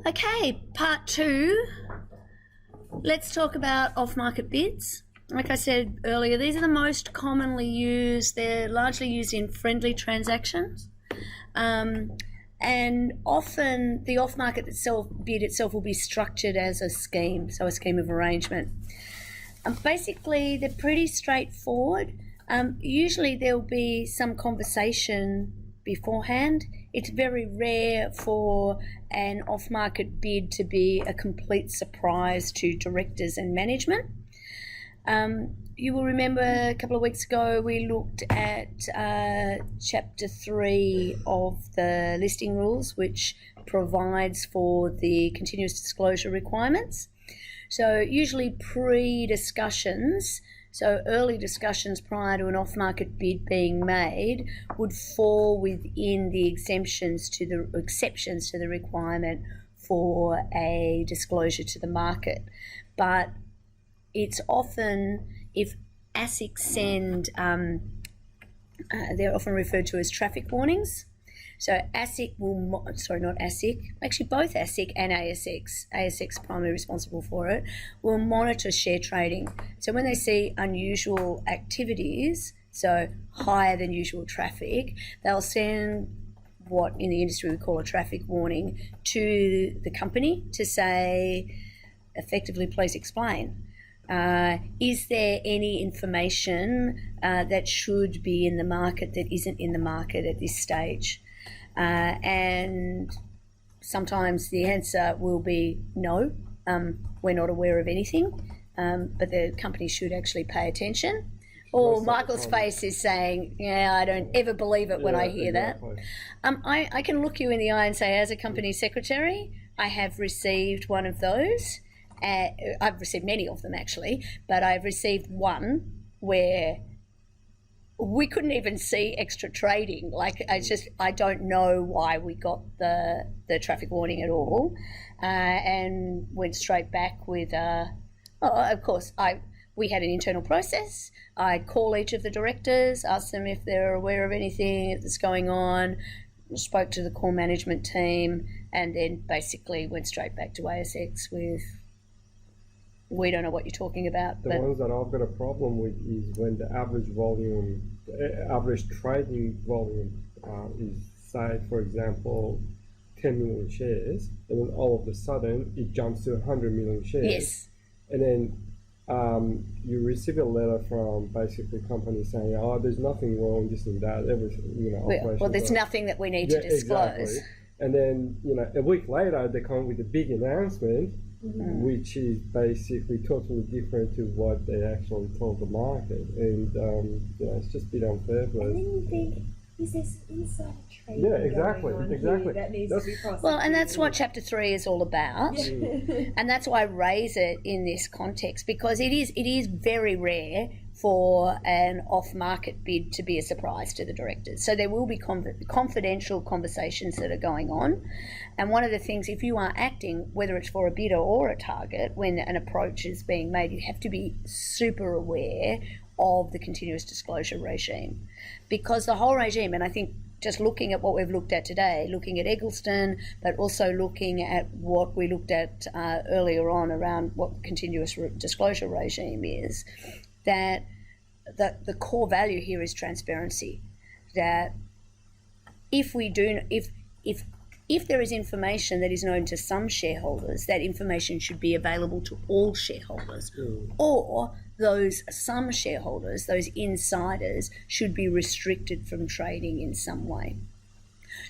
Okay, part two. Let's talk about off-market bids. Like I said earlier, these are the most commonly used. They're largely used in friendly transactions. And often the off-market bid itself will be structured as a scheme, so a scheme of arrangement. Basically, they're pretty straightforward. Usually there'll be some conversation beforehand. It's very rare for an off-market bid to be a complete surprise to directors and management. You will remember a couple of weeks ago we looked at Chapter 3 of the listing rules, which provides for the continuous disclosure requirements. So usually pre-discussions, so early discussions prior to an off-market bid being made would fall within the exceptions to the requirement for a disclosure to the market. But it's often, if ASIC send, they're often referred to as traffic warnings. So ASIC will, not ASIC, actually both ASIC and ASX primarily responsible for it, will monitor share trading. So when they see unusual activities, so higher than usual traffic, they'll send what in the industry we call a traffic warning to the company to say, effectively, please explain. Is there any information that should be in the market that isn't in the market at this stage? And sometimes the answer will be no, we're not aware of anything, but the company should actually pay attention. Or Michael's face is saying, yeah, I don't ever believe it when I hear exactly. that. I can look you in the eye and say, as a company secretary, I have received one of those. I've received many of them actually, but I've received one where we couldn't even see extra trading. Like, I don't know why we got the traffic warning at all, and went straight back with, of course, we had an internal process. I'd call each of the directors, ask them if they're aware of anything that's going on, spoke to the core management team, and then basically went straight back to ASX with, we don't know what you're talking about. The ones that I've got a problem with is when the average trading volume is, say, for example, 10 million shares, and then all of a sudden it jumps to 100 million shares. Yes. And then you receive a letter from basically companies saying, oh, there's nothing wrong, this and that, everything, well, there's nothing that we need to disclose. Exactly. And then, a week later, they come with a big announcement, which is basically totally different to what they actually told the market, and it's just a bit unfair. But and then you think, is this inside trading? Yeah, exactly. That needs to be prosecuted. Well, and that's what Chapter 3 is all about, and that's why I raise it in this context, because it is very rare for an off-market bid to be a surprise to the directors. So there will be confidential conversations that are going on. And one of the things, if you are acting, whether it's for a bidder or a target, when an approach is being made, you have to be super aware of the continuous disclosure regime. Because the whole regime, and I think just looking at what we've looked at today, looking at Eggleston, but also looking at what we looked at earlier on around what continuous disclosure regime is, that the core value here is transparency. That if there is information that is known to some shareholders, that information should be available to all shareholders, or those some shareholders, those insiders, should be restricted from trading in some way.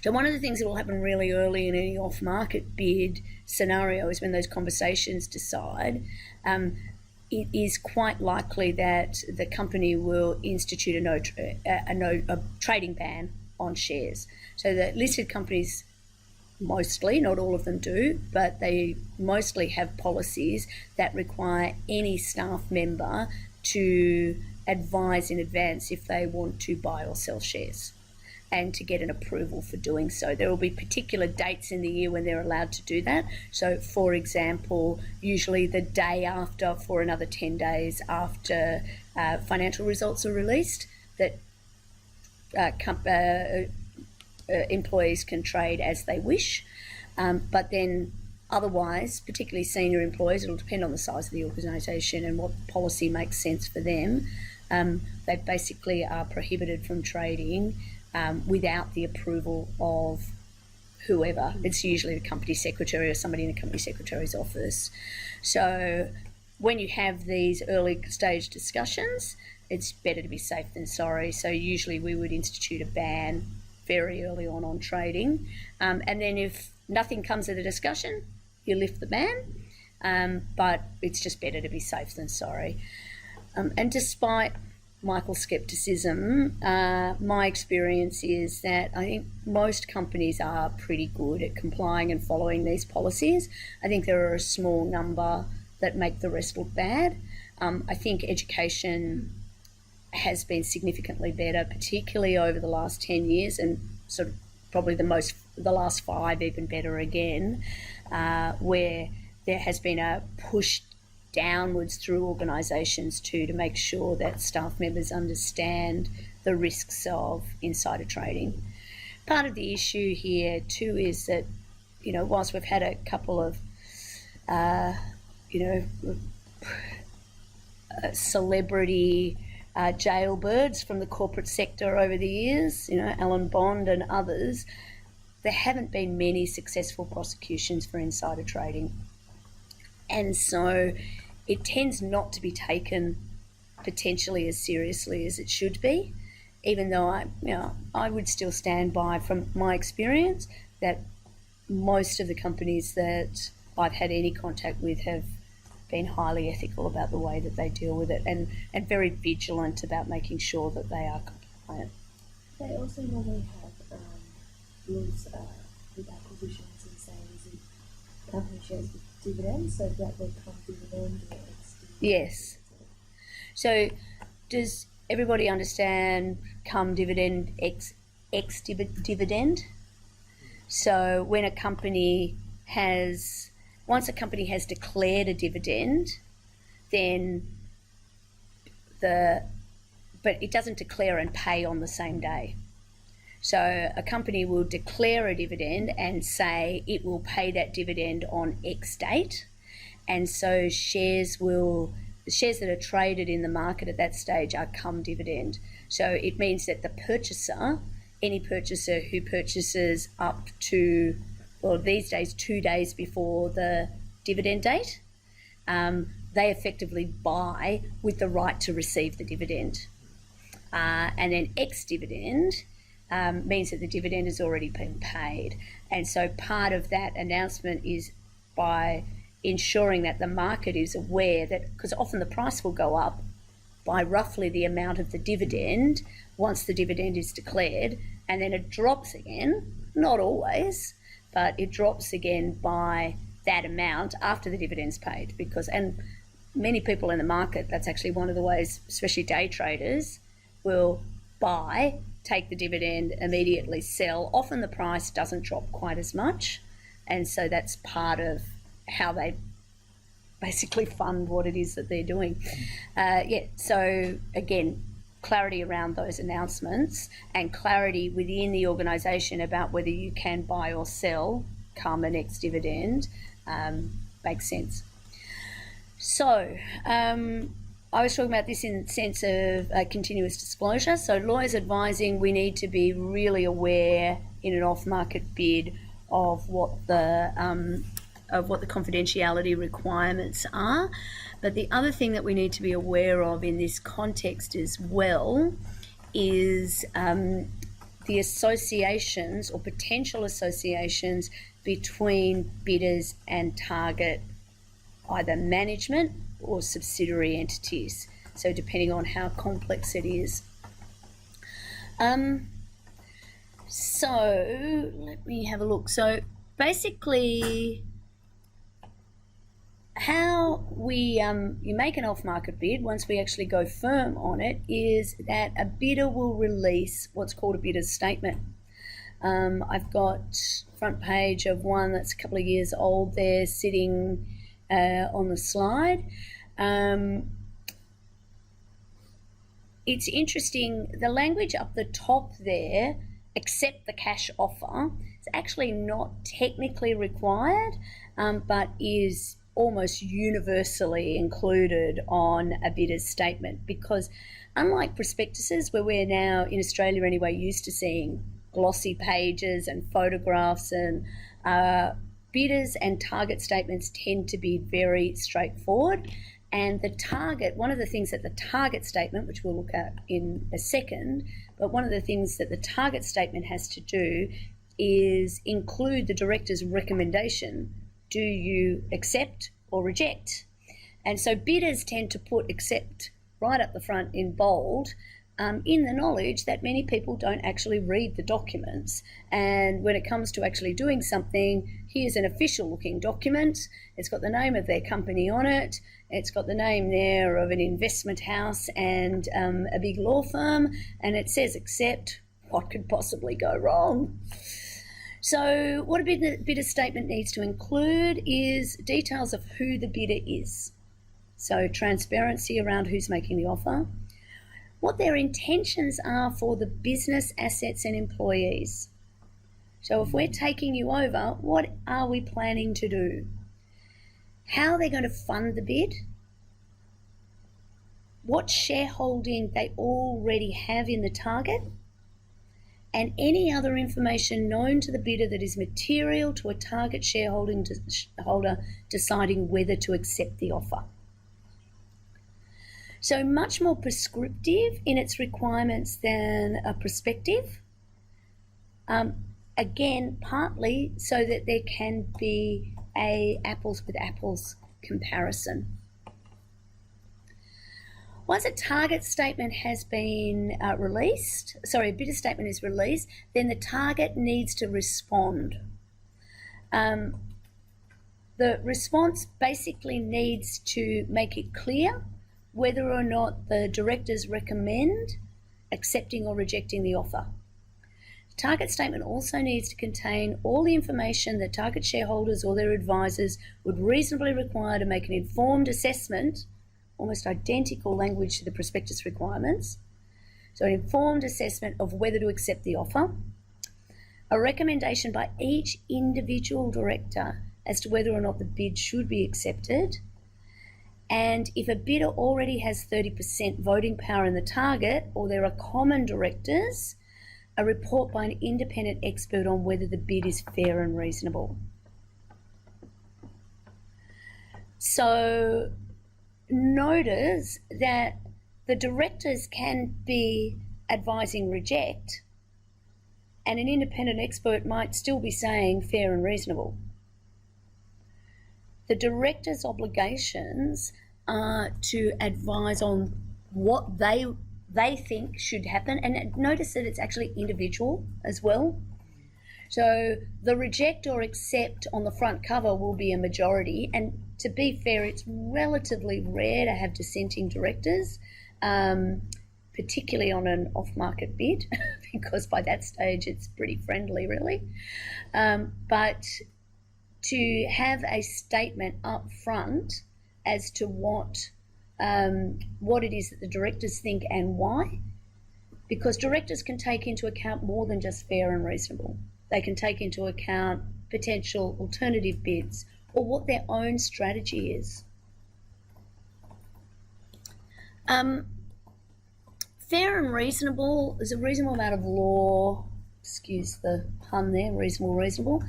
So one of the things that will happen really early in any off-market bid scenario is when those conversations decide, it is quite likely that the company will institute a trading ban on shares. So the listed companies mostly, not all of them do, but they mostly have policies that require any staff member to advise in advance if they want to buy or sell shares, and to get an approval for doing so. There will be particular dates in the year when they're allowed to do that. So, for example, usually the day after, for another 10 days after financial results are released, that employees can trade as they wish. But then otherwise, particularly senior employees, it'll depend on the size of the organisation and what policy makes sense for them. They basically are prohibited from trading without the approval of whoever. It's usually the company secretary or somebody in the company secretary's office. So when you have these early stage discussions, it's better to be safe than sorry. So usually we would institute a ban very early on trading. And then if nothing comes of the discussion, you lift the ban. But it's just better to be safe than sorry. And despite Michael's scepticism, my experience is that I think most companies are pretty good at complying and following these policies. I think there are a small number that make the rest look bad. I think education has been significantly better, particularly over the last 10 years, and sort of probably the last 5 even better again, where there has been a push downwards through organisations to make sure that staff members understand the risks of insider trading. Part of the issue here too is that, whilst we've had a couple of, celebrity jailbirds from the corporate sector over the years, Alan Bond and others, there haven't been many successful prosecutions for insider trading. And so it tends not to be taken potentially as seriously as it should be, even though I would still stand by, from my experience, that most of the companies that I've had any contact with have been highly ethical about the way that they deal with it, and very vigilant about making sure that they are compliant. They also normally have rules with acquisitions and sales of company shares with dividends, so that they come dividend or ex-dividend. Yes. So does everybody understand come dividend, ex-dividend? So when once a company has declared a dividend, then but it doesn't declare and pay on the same day. So a company will declare a dividend and say it will pay that dividend on X date, and so shares that are traded in the market at that stage are come dividend. So it means that the purchaser, any purchaser who purchases up to, well, these days 2 days before the dividend date, they effectively buy with the right to receive the dividend. And then ex-dividend means that the dividend has already been paid. And so part of that announcement is by ensuring that the market is aware that, because often the price will go up by roughly the amount of the dividend once the dividend is declared, and then it drops again, not always, but it drops again by that amount after the dividend's paid. And many people in the market, that's actually one of the ways, especially day traders, will buy, take the dividend, immediately sell. Often the price doesn't drop quite as much, and so that's part of how they basically fund what it is that they're doing. So again, clarity around those announcements and clarity within the organisation about whether you can buy or sell come an ex-dividend makes sense. So I was talking about this in the sense of continuous disclosure. So lawyers advising, we need to be really aware in an off-market bid of what the confidentiality requirements are. But the other thing that we need to be aware of in this context as well is the associations or potential associations between bidders and target either management or subsidiary entities. So depending on how complex it is. So let me have a look. So basically, how you make an off-market bid once we actually go firm on it is that a bidder will release what's called a bidder's statement. I've got front page of one that's a couple of years old there sitting on the slide. It's interesting, the language up the top there, accept the cash offer, It's actually not technically required, but is almost universally included on a bidder's statement, because unlike prospectuses, where we're now in Australia anyway used to seeing glossy pages and photographs, and bidders and target statements tend to be very straightforward. And the target, one of the things that the target statement, which we'll look at in a second, but one of the things that the target statement has to do is include the director's recommendation. Do you accept or reject? And so bidders tend to put accept right up the front in bold, in the knowledge that many people don't actually read the documents. And when it comes to actually doing something, here's an official looking document. It's got the name of their company on it. It's got the name there of an investment house and a big law firm, and it says accept. What could possibly go wrong? So what a bidder statement needs to include is details of who the bidder is. So transparency around who's making the offer, what their intentions are for the business, assets and employees. So if we're taking you over, what are we planning to do? How they're going to fund the bid, what shareholding they already have in the target, and any other information known to the bidder that is material to a target shareholder deciding whether to accept the offer. So much more prescriptive in its requirements than a prospective. Again, partly so that there can be a apples with apples comparison. Once a target statement has been a bidder statement is released, then the target needs to respond. The response basically needs to make it clear whether or not the directors recommend accepting or rejecting the offer. The target statement also needs to contain all the information that target shareholders or their advisors would reasonably require to make an informed assessment, almost identical language to the prospectus requirements. So an informed assessment of whether to accept the offer, a recommendation by each individual director as to whether or not the bid should be accepted, and if a bidder already has 30% voting power in the target, or there are common directors, a report by an independent expert on whether the bid is fair and reasonable. So notice that the directors can be advising reject, and an independent expert might still be saying fair and reasonable. The directors' obligations are to advise on what they think should happen, and notice that it's actually individual as well. So the reject or accept on the front cover will be a majority, and to be fair, it's relatively rare to have dissenting directors, particularly on an off-market bid, because by that stage it's pretty friendly really. But to have a statement up front as to what it is that the directors think and why, because directors can take into account more than just fair and reasonable. They can take into account potential alternative bids or what their own strategy is. Fair and reasonable is a reasonable amount of law, excuse the pun there, reasonable,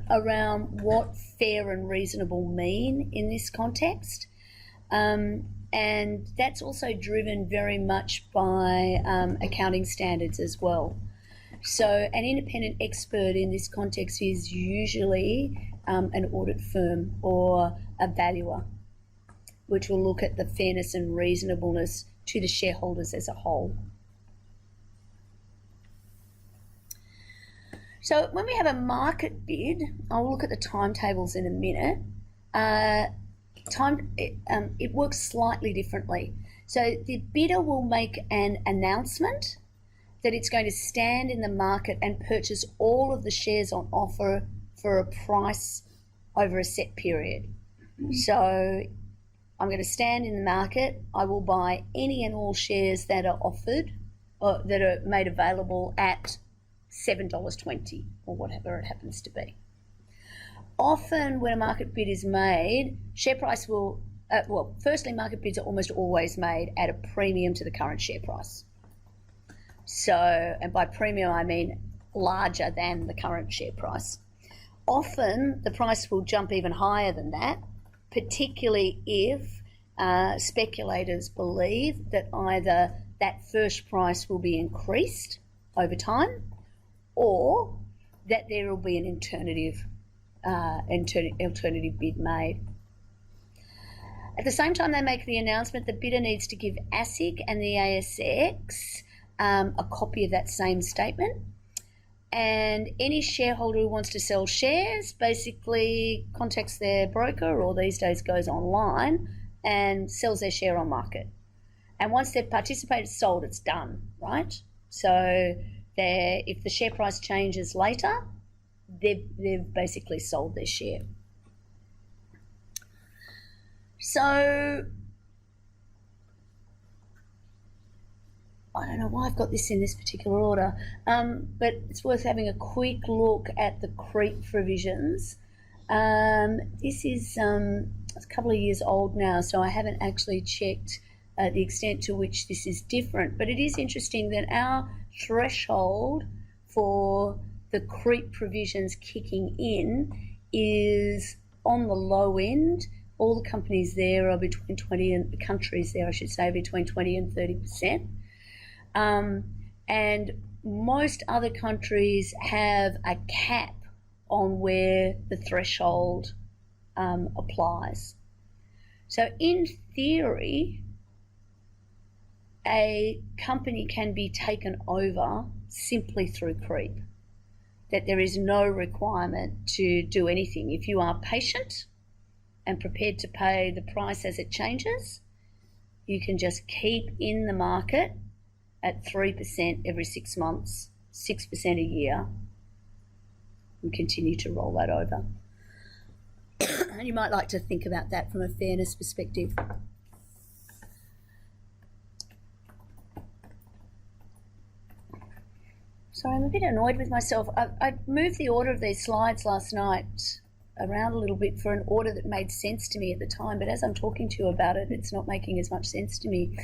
around what fair and reasonable mean in this context. And that's also driven very much by accounting standards as well. So an independent expert in this context is usually an audit firm or a valuer, which will look at the fairness and reasonableness to the shareholders as a whole. So when we have a market bid, I'll look at the timetables in a minute. It works slightly differently. So the bidder will make an announcement that it's going to stand in the market and purchase all of the shares on offer for a price over a set period. So I'm going to stand in the market. I will buy any and all shares that are offered or that are made available at $7.20 or whatever it happens to be. Often when a market bid is made, share price will, firstly, market bids are almost always made at a premium to the current share price. So, and by premium I mean larger than the current share price. Often the price will jump even higher than that, particularly if speculators believe that either that first price will be increased over time or that there will be an alternative bid made. At the same time they make the announcement, the bidder needs to give ASIC and the ASX a copy of that same statement. And any shareholder who wants to sell shares basically contacts their broker, or these days goes online and sells their share on market. And once they've participated, sold, it's done, right? So if the share price changes later, they've basically sold their share. So I don't know why I've got this in this particular order, but it's worth having a quick look at the creep provisions. This is it's a couple of years old now, so I haven't actually checked the extent to which this is different, but it is interesting that our threshold for the creep provisions kicking in is on the low end. All the companies there are between 20 and the countries there, I should say, between 20 and 30%. And most other countries have a cap on where the threshold applies. So in theory, a company can be taken over simply through creep, that there is no requirement to do anything. If you are patient and prepared to pay the price as it changes, you can just keep in the market at 3% every 6 months, 6% a year, and continue to roll that over. And you might like to think about that from a fairness perspective. Sorry, I'm a bit annoyed with myself. I moved the order of these slides last night around a little bit for an order that made sense to me at the time, but as I'm talking to you about it, it's not making as much sense to me.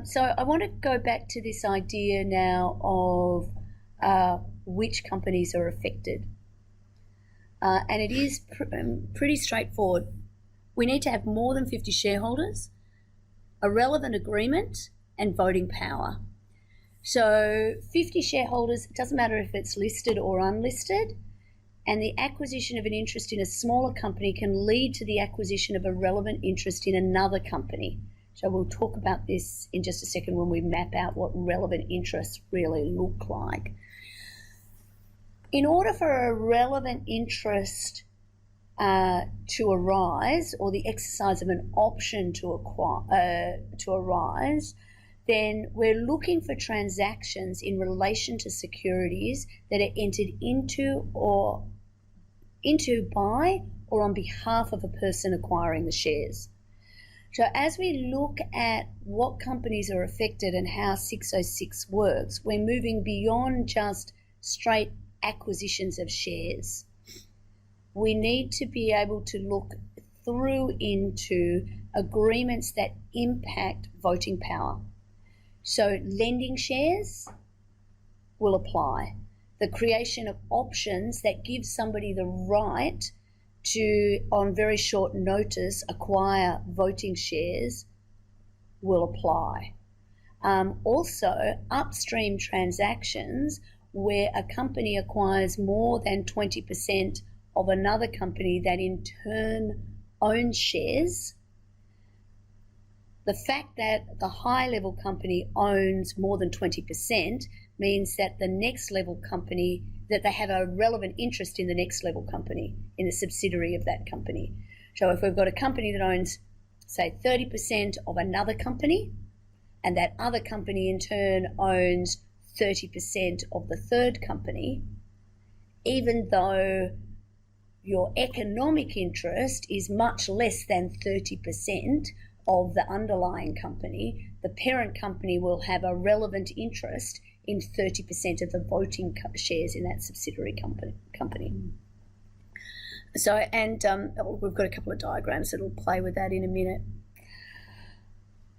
So I want to go back to this idea now of which companies are affected. And it is pretty straightforward. We need to have more than 50 shareholders, a relevant agreement, and voting power. So 50 shareholders, it doesn't matter if it's listed or unlisted, and the acquisition of an interest in a smaller company can lead to the acquisition of a relevant interest in another company. So we'll talk about this in just a second when we map out what relevant interests really look like. In order for a relevant interest to arise, or the exercise of an option to arise, then we're looking for transactions in relation to securities that are entered into by or on behalf of a person acquiring the shares. So as we look at what companies are affected and how 606 works, we're moving beyond just straight acquisitions of shares. We need to be able to look through into agreements that impact voting power. So lending shares will apply. The creation of options that give somebody the right to, on very short notice, acquire voting shares will apply. Also, upstream transactions where a company acquires more than 20% of another company that in turn owns shares. The fact that the high-level company owns more than 20% means that the next level company, that they have a relevant interest in the next level company, in the subsidiary of that company. So if we've got a company that owns, say, 30% of another company, and that other company in turn owns 30% of the third company, even though your economic interest is much less than 30% of the underlying company, the parent company will have a relevant interest in 30% of the voting shares in that subsidiary company. So, and we've got a couple of diagrams that will play with that in a minute.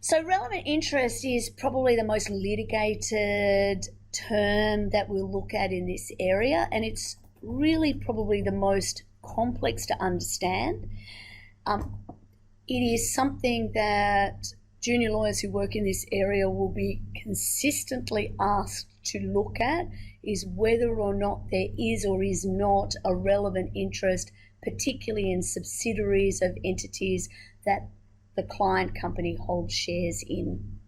So relevant interest is probably the most litigated term that we'll look at in this area, and it's really probably the most complex to understand. It is something that junior lawyers who work in this area will be consistently asked to look at, is whether or not there is or is not a relevant interest, particularly in subsidiaries of entities that the client company holds shares in,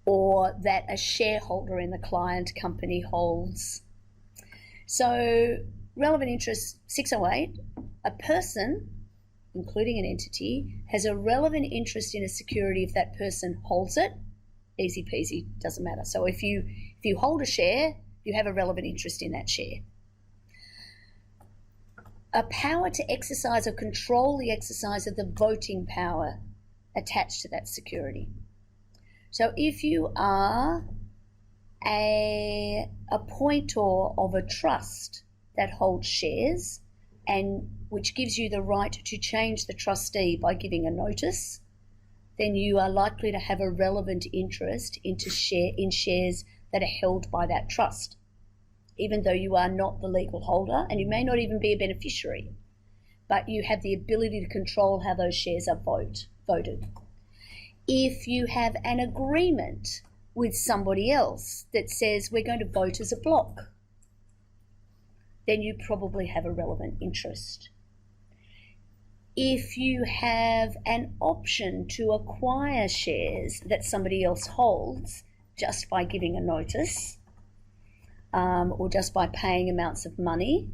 or that a shareholder in the client company holds. So relevant interest 608, a person, including an entity, has a relevant interest in a security if that person holds it. Easy peasy, doesn't matter. So if you hold a share, you have a relevant interest in that share. A power to exercise or control the exercise of the voting power attached to that security. So if you are a appointer of a trust that holds shares, and which gives you the right to change the trustee by giving a notice, then you are likely to have a relevant interest in shares that are held by that trust, even though you are not the legal holder, and you may not even be a beneficiary, but you have the ability to control how those shares are voted. If you have an agreement with somebody else that says we're going to vote as a block, then you probably have a relevant interest. If you have an option to acquire shares that somebody else holds just by giving a notice, or just by paying amounts of money,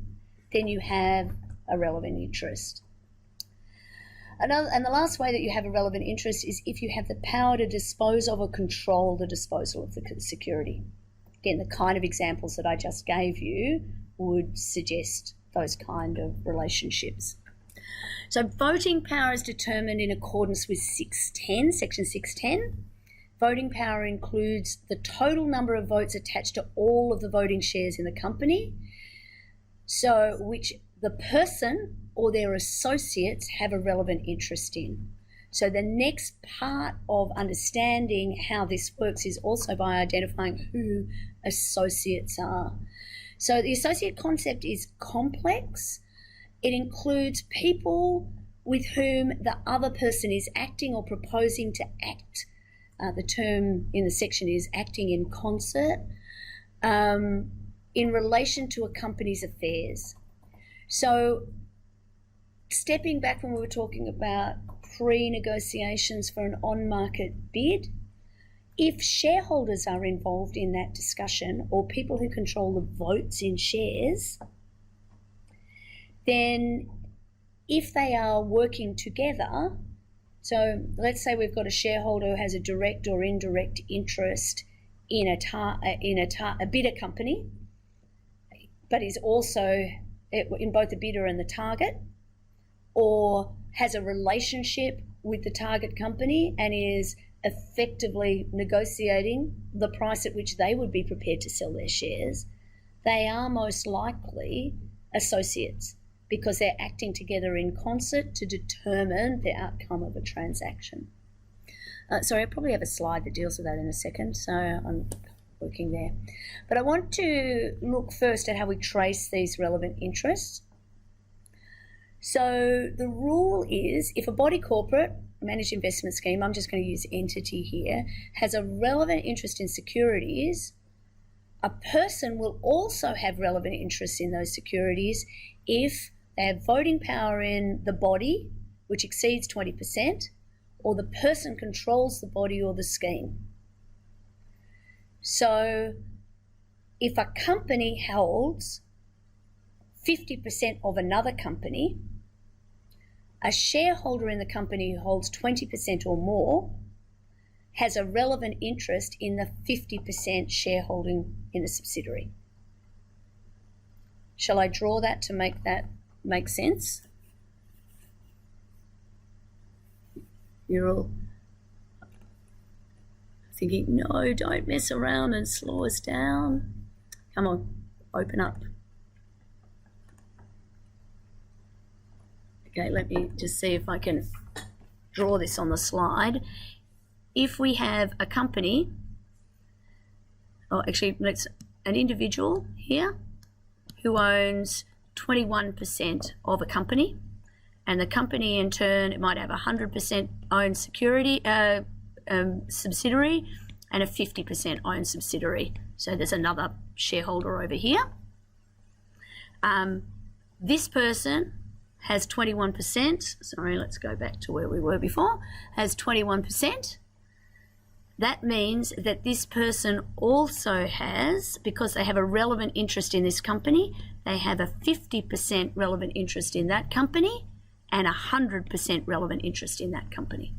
then you have a relevant interest. And the last way that you have a relevant interest is if you have the power to dispose of or control the disposal of the security. Again, the kind of examples that I just gave you would suggest those kind of relationships. So voting power is determined in accordance with section 610. Voting power includes the total number of votes attached to all of the voting shares in the company, so which the person or their associates have a relevant interest in. So the next part of understanding how this works is also by identifying who associates are. So the associate concept is complex. It includes people with whom the other person is acting or proposing to act. The term in the section is acting in concert in relation to a company's affairs. So stepping back when we were talking about pre-negotiations for an on-market bid, if shareholders are involved in that discussion or people who control the votes in shares, then if they are working together, so let's say we've got a shareholder who has a direct or indirect interest in a bidder company, but is also in both the bidder and the target, or has a relationship with the target company and is effectively negotiating the price at which they would be prepared to sell their shares, they are most likely associates, because they're acting together in concert to determine the outcome of a transaction. Sorry, I probably have a slide that deals with that in a second, so I'm working there. But I want to look first at how we trace these relevant interests. So the rule is if a body corporate managed investment scheme, I'm just going to use entity here, has a relevant interest in securities, a person will also have relevant interest in those securities if they have voting power in the body, which exceeds 20%, or the person controls the body or the scheme. So if a company holds 50% of another company, a shareholder in the company who holds 20% or more has a relevant interest in the 50% shareholding in the subsidiary. Shall I draw that to make that make sense? I thinking, no, don't mess around and slow us down. Come on, open up. Okay, let me just see if I can draw this on the slide. If we have a company, or actually let's an individual here who owns 21% of a company, and the company in turn, it might have 100% owned subsidiary and a 50% owned subsidiary. So there's another shareholder over here. This person has 21%. Sorry, let's go back to where we were before. Has 21%. That means that this person also has, because they have a relevant interest in this company, they have a 50% relevant interest in that company and 100% relevant interest in that company.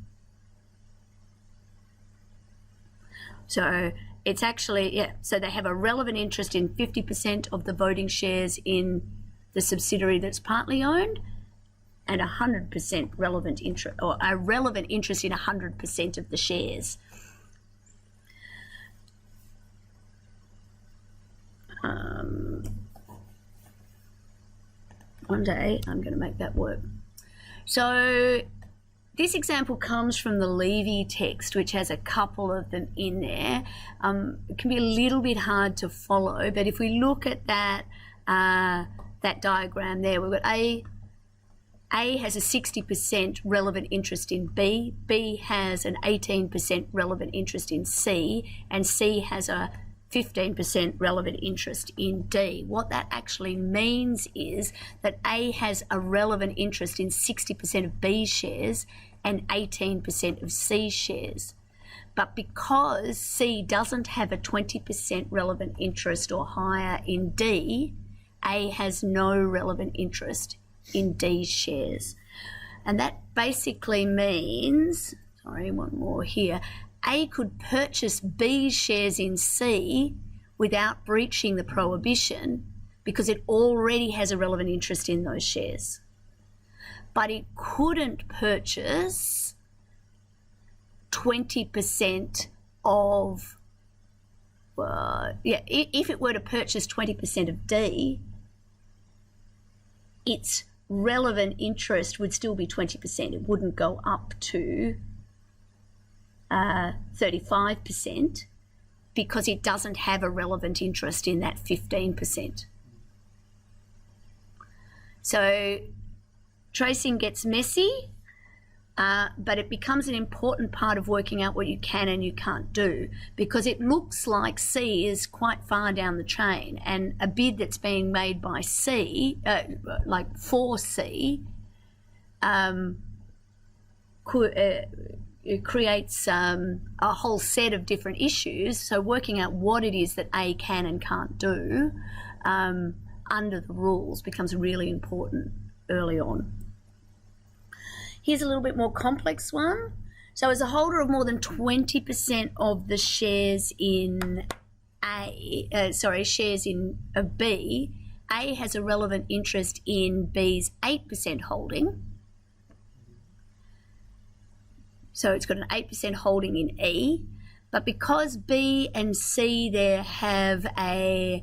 So it's actually, yeah, so they have a relevant interest in 50% of the voting shares in the subsidiary that's partly owned, and 100% relevant interest, or a relevant interest in 100% of the shares. One day I'm going to make that work. So this example comes from the Levy text, which has a couple of them in there. It can be a little bit hard to follow, but if we look at that that diagram there, we've got A has a 60% relevant interest in B, B has an 18% relevant interest in C, and C has a 15% relevant interest in D. What that actually means is that A has a relevant interest in 60% of B's shares and 18% of C's shares. But because C doesn't have a 20% relevant interest or higher in D, A has no relevant interest in D's shares. And that basically means, sorry, one more here, A could purchase B's shares in C without breaching the prohibition because it already has a relevant interest in those shares. But it couldn't purchase 20% of, if it were to purchase 20% of D, its relevant interest would still be 20%. It wouldn't go up to 35% because it doesn't have a relevant interest in that 15%. So tracing gets messy, but it becomes an important part of working out what you can and you can't do, because it looks like C is quite far down the chain, and a bid that's being made by C, like for C, it creates a whole set of different issues. So working out what it is that A can and can't do under the rules becomes really important early on. Here's a little bit more complex one. So as a holder of more than 20% of the shares in shares in B, A has a relevant interest in B's 8% holding. So it's got an 8% holding in E, but because B and C there have an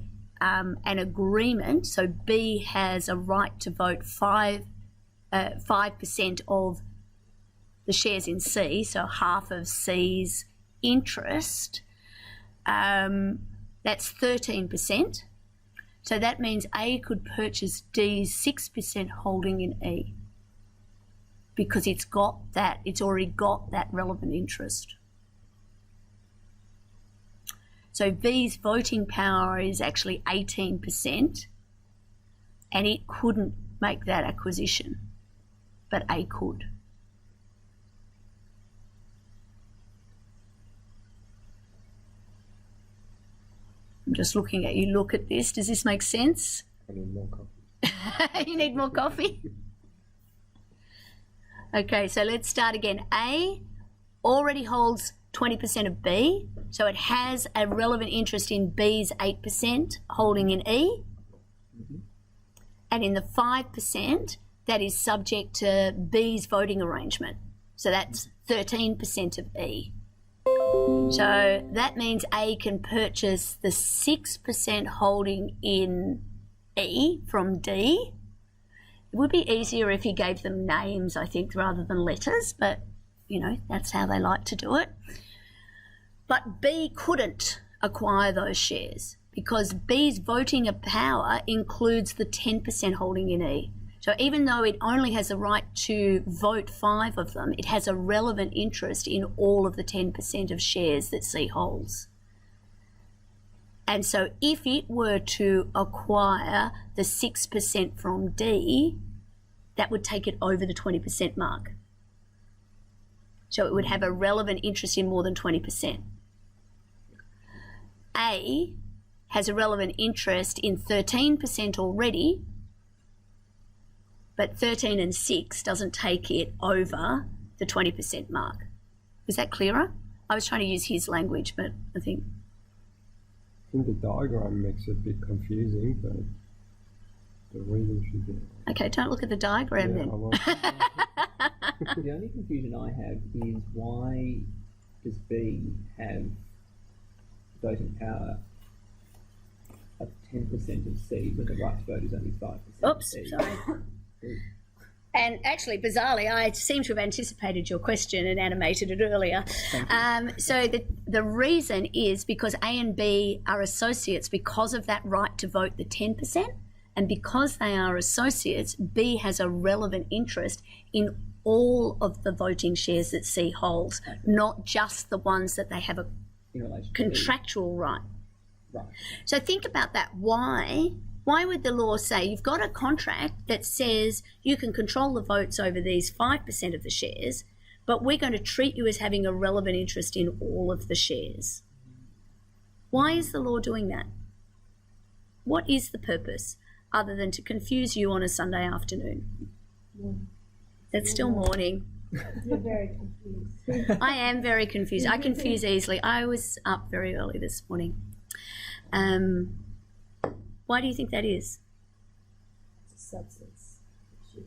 agreement, so B has a right to vote 5% of the shares in C, so half of C's interest, that's 13%. So that means A could purchase D's 6% holding in E, because it's already got that relevant interest. So B's voting power is actually 18%, and it couldn't make that acquisition, but A could. I'm just looking at you. Look at this. Does this make sense? I need more coffee. You need more coffee? Okay, so let's start again. A already holds 20% of B, so it has a relevant interest in B's 8% holding in E, and in the 5% that is subject to B's voting arrangement. So that's 13% of E. So that means A can purchase the 6% holding in E from D. It would be easier if he gave them names, I think, rather than letters, but, you know, that's how they like to do it. But B couldn't acquire those shares because B's voting power includes the 10% holding in E. So even though it only has a right to vote 5 of them, it has a relevant interest in all of the 10% of shares that C holds. And so if it were to acquire the 6% from D, that would take it over the 20% mark. So it would have a relevant interest in more than 20%. A has a relevant interest in 13% already, but 13 and 6 doesn't take it over the 20% mark. Is that clearer? I was trying to use his language, but I think the diagram makes it a bit confusing, but the reading should be... Okay, don't look at the diagram then. I won't. The only confusion I have is why does B have voting power of 10% of C when the right to vote is only 5%? Oops, sorry. And actually, bizarrely, I seem to have anticipated your question and animated it earlier. So the reason is because A and B are associates because of that right to vote, the 10%, and because they are associates, B has a relevant interest in all of the voting shares that C holds, not just the ones that they have a contractual right. Right. So think about that. Why would the law say you've got a contract that says you can control the votes over these 5% of the shares, but we're going to treat you as having a relevant interest in all of the shares? Why is the law doing that? What is the purpose other than to confuse you on a Sunday afternoon? It's still morning. You're very confused. I am very confused. I confuse easily. I was up very early this morning. Why do you think that is? It's a substance issue.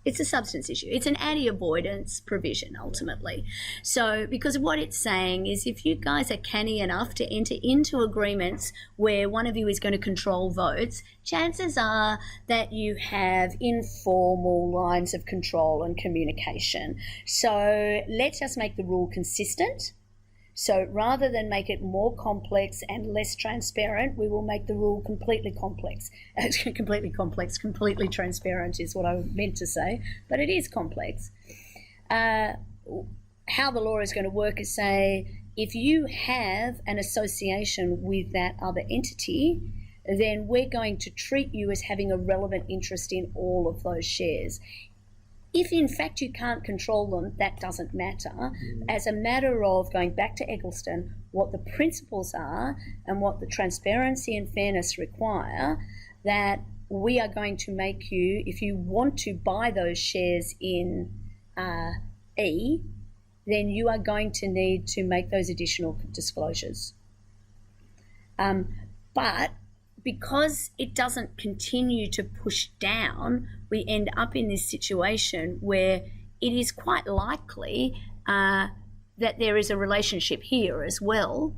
It's a substance issue. It's an anti-avoidance provision, ultimately. So, because what it's saying is if you guys are canny enough to enter into agreements where one of you is going to control votes, chances are that you have informal lines of control and communication. So, let's just make the rule consistent. So rather than make it more complex and less transparent, we will make the rule completely complex. Completely transparent is what I meant to say, but it is complex. How the law is going to work is say, if you have an association with that other entity, then we're going to treat you as having a relevant interest in all of those shares. If in fact you can't control them, that doesn't matter. As a matter of going back to Eggleston, what the principles are and what the transparency and fairness require, that we are going to make you, if you want to buy those shares in E, then you are going to need to make those additional disclosures. But because it doesn't continue to push down, we end up in this situation where it is quite likely that there is a relationship here as well,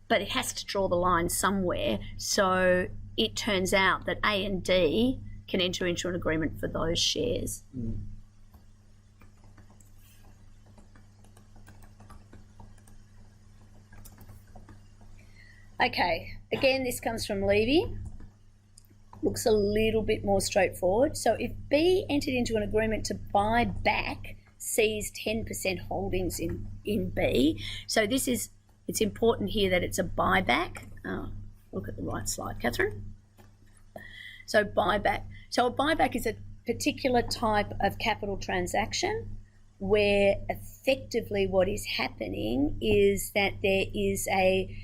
but it has to draw the line somewhere. So it turns out that A and D can enter into an agreement for those shares. Okay, again, this comes from Levy. Looks a little bit more straightforward. So if B entered into an agreement to buy back C's 10% holdings in B, so it's important here that it's a buyback. Oh, look at the right slide, Catherine. So buyback. So a buyback is a particular type of capital transaction where effectively what is happening is that there is a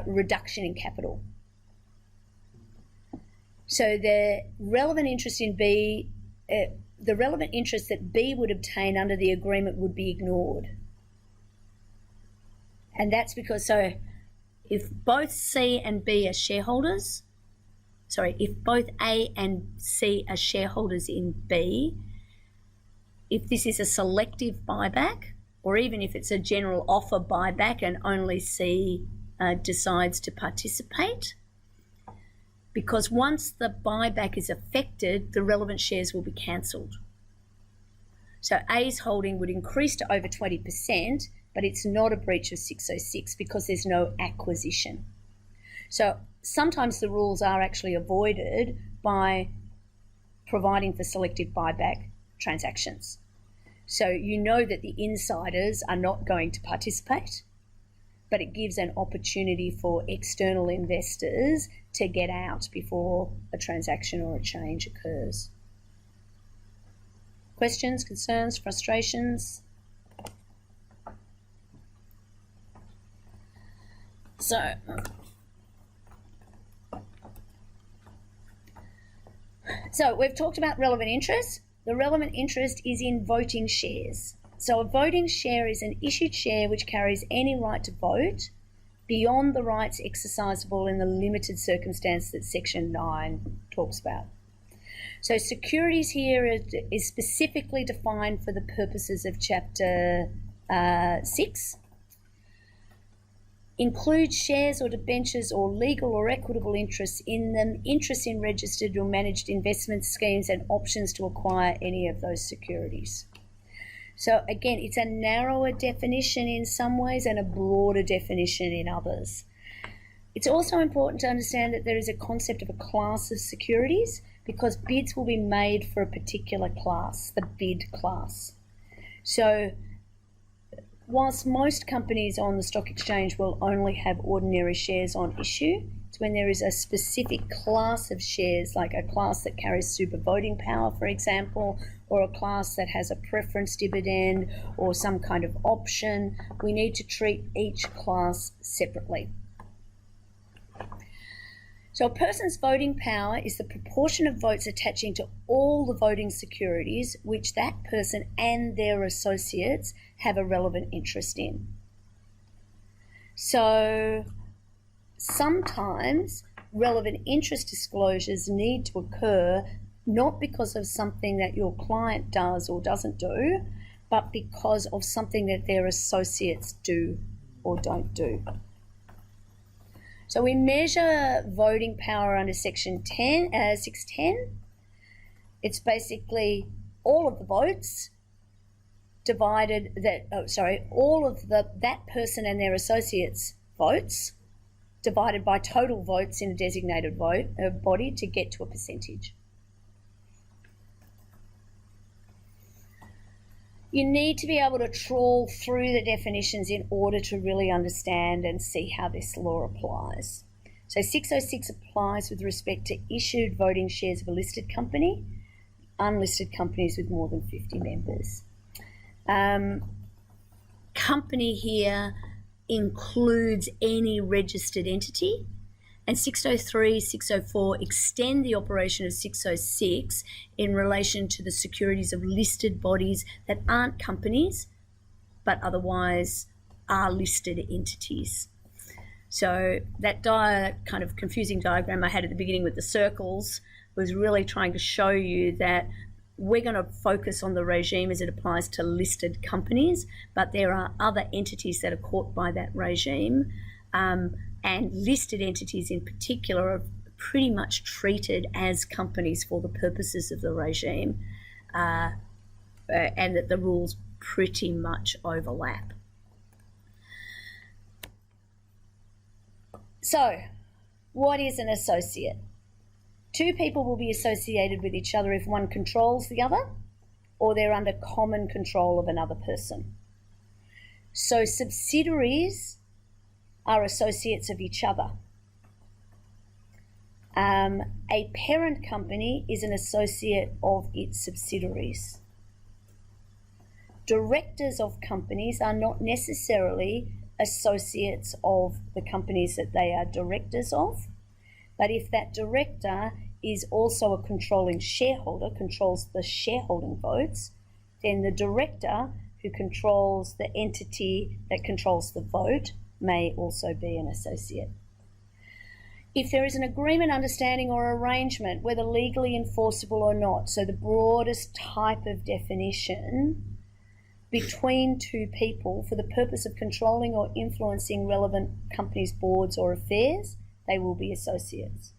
reduction in capital. So the relevant interest in B, the relevant interest that B would obtain under the agreement would be ignored. And that's because, so if both C and B are shareholders, if both A and C are shareholders in B, if this is a selective buyback, or even if it's a general offer buyback and only C decides to participate, because once the buyback is affected, the relevant shares will be cancelled. So A's holding would increase to over 20%, but it's not a breach of 606 because there's no acquisition. So sometimes the rules are actually avoided by providing for selective buyback transactions. So you know that the insiders are not going to participate, but it gives an opportunity for external investors to get out before a transaction or a change occurs. Questions, concerns, frustrations? So we've talked about relevant interest. The relevant interest is in voting shares. So a voting share is an issued share which carries any right to vote beyond the rights exercisable in the limited circumstance that Section 9 talks about. So securities here is specifically defined for the purposes of Chapter 6. Includes shares or debentures or legal or equitable interests in them, interests in registered or managed investment schemes, and options to acquire any of those securities. So again, it's a narrower definition in some ways and a broader definition in others. It's also important to understand that there is a concept of a class of securities because bids will be made for a particular class, the bid class. So whilst most companies on the stock exchange will only have ordinary shares on issue, it's when there is a specific class of shares, like a class that carries super voting power, for example, or a class that has a preference dividend or some kind of option, we need to treat each class separately. So a person's voting power is the proportion of votes attaching to all the voting securities which that person and their associates have a relevant interest in. So sometimes relevant interest disclosures need to occur not because of something that your client does or doesn't do, but because of something that their associates do or don't do. So we measure voting power under Section 610. It's basically all of the votes divided all of that person and their associates' votes divided by total votes in a designated body to get to a percentage. You need to be able to trawl through the definitions in order to really understand and see how this law applies. So 606 applies with respect to issued voting shares of a listed company, unlisted companies with more than 50 members. Company here includes any registered entity, and 603, 604 extend the operation of 606 in relation to the securities of listed bodies that aren't companies but otherwise are listed entities. So that kind of confusing diagram I had at the beginning with the circles was really trying to show you that we're going to focus on the regime as it applies to listed companies, but there are other entities that are caught by that regime, and listed entities in particular are pretty much treated as companies for the purposes of the regime, and that the rules pretty much overlap. So, what is an associate? Two people will be associated with each other if one controls the other or they're under common control of another person. So subsidiaries are associates of each other. A parent company is an associate of its subsidiaries. Directors of companies are not necessarily associates of the companies that they are directors of, but if that director is also a controlling shareholder, controls the shareholding votes, then the director who controls the entity that controls the vote may also be an associate. If there is an agreement, understanding or arrangement, whether legally enforceable or not, so the broadest type of definition, between two people for the purpose of controlling or influencing relevant companies' boards or affairs, they will be associates.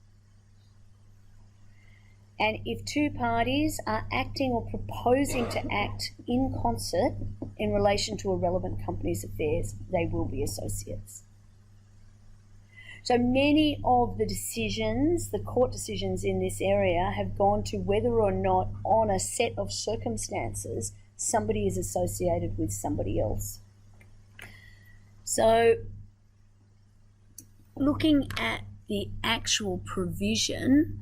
And if two parties are acting or proposing to act in concert in relation to a relevant company's affairs, they will be associates. So many of the decisions, the court decisions in this area, have gone to whether or not on a set of circumstances somebody is associated with somebody else. So looking at the actual provision,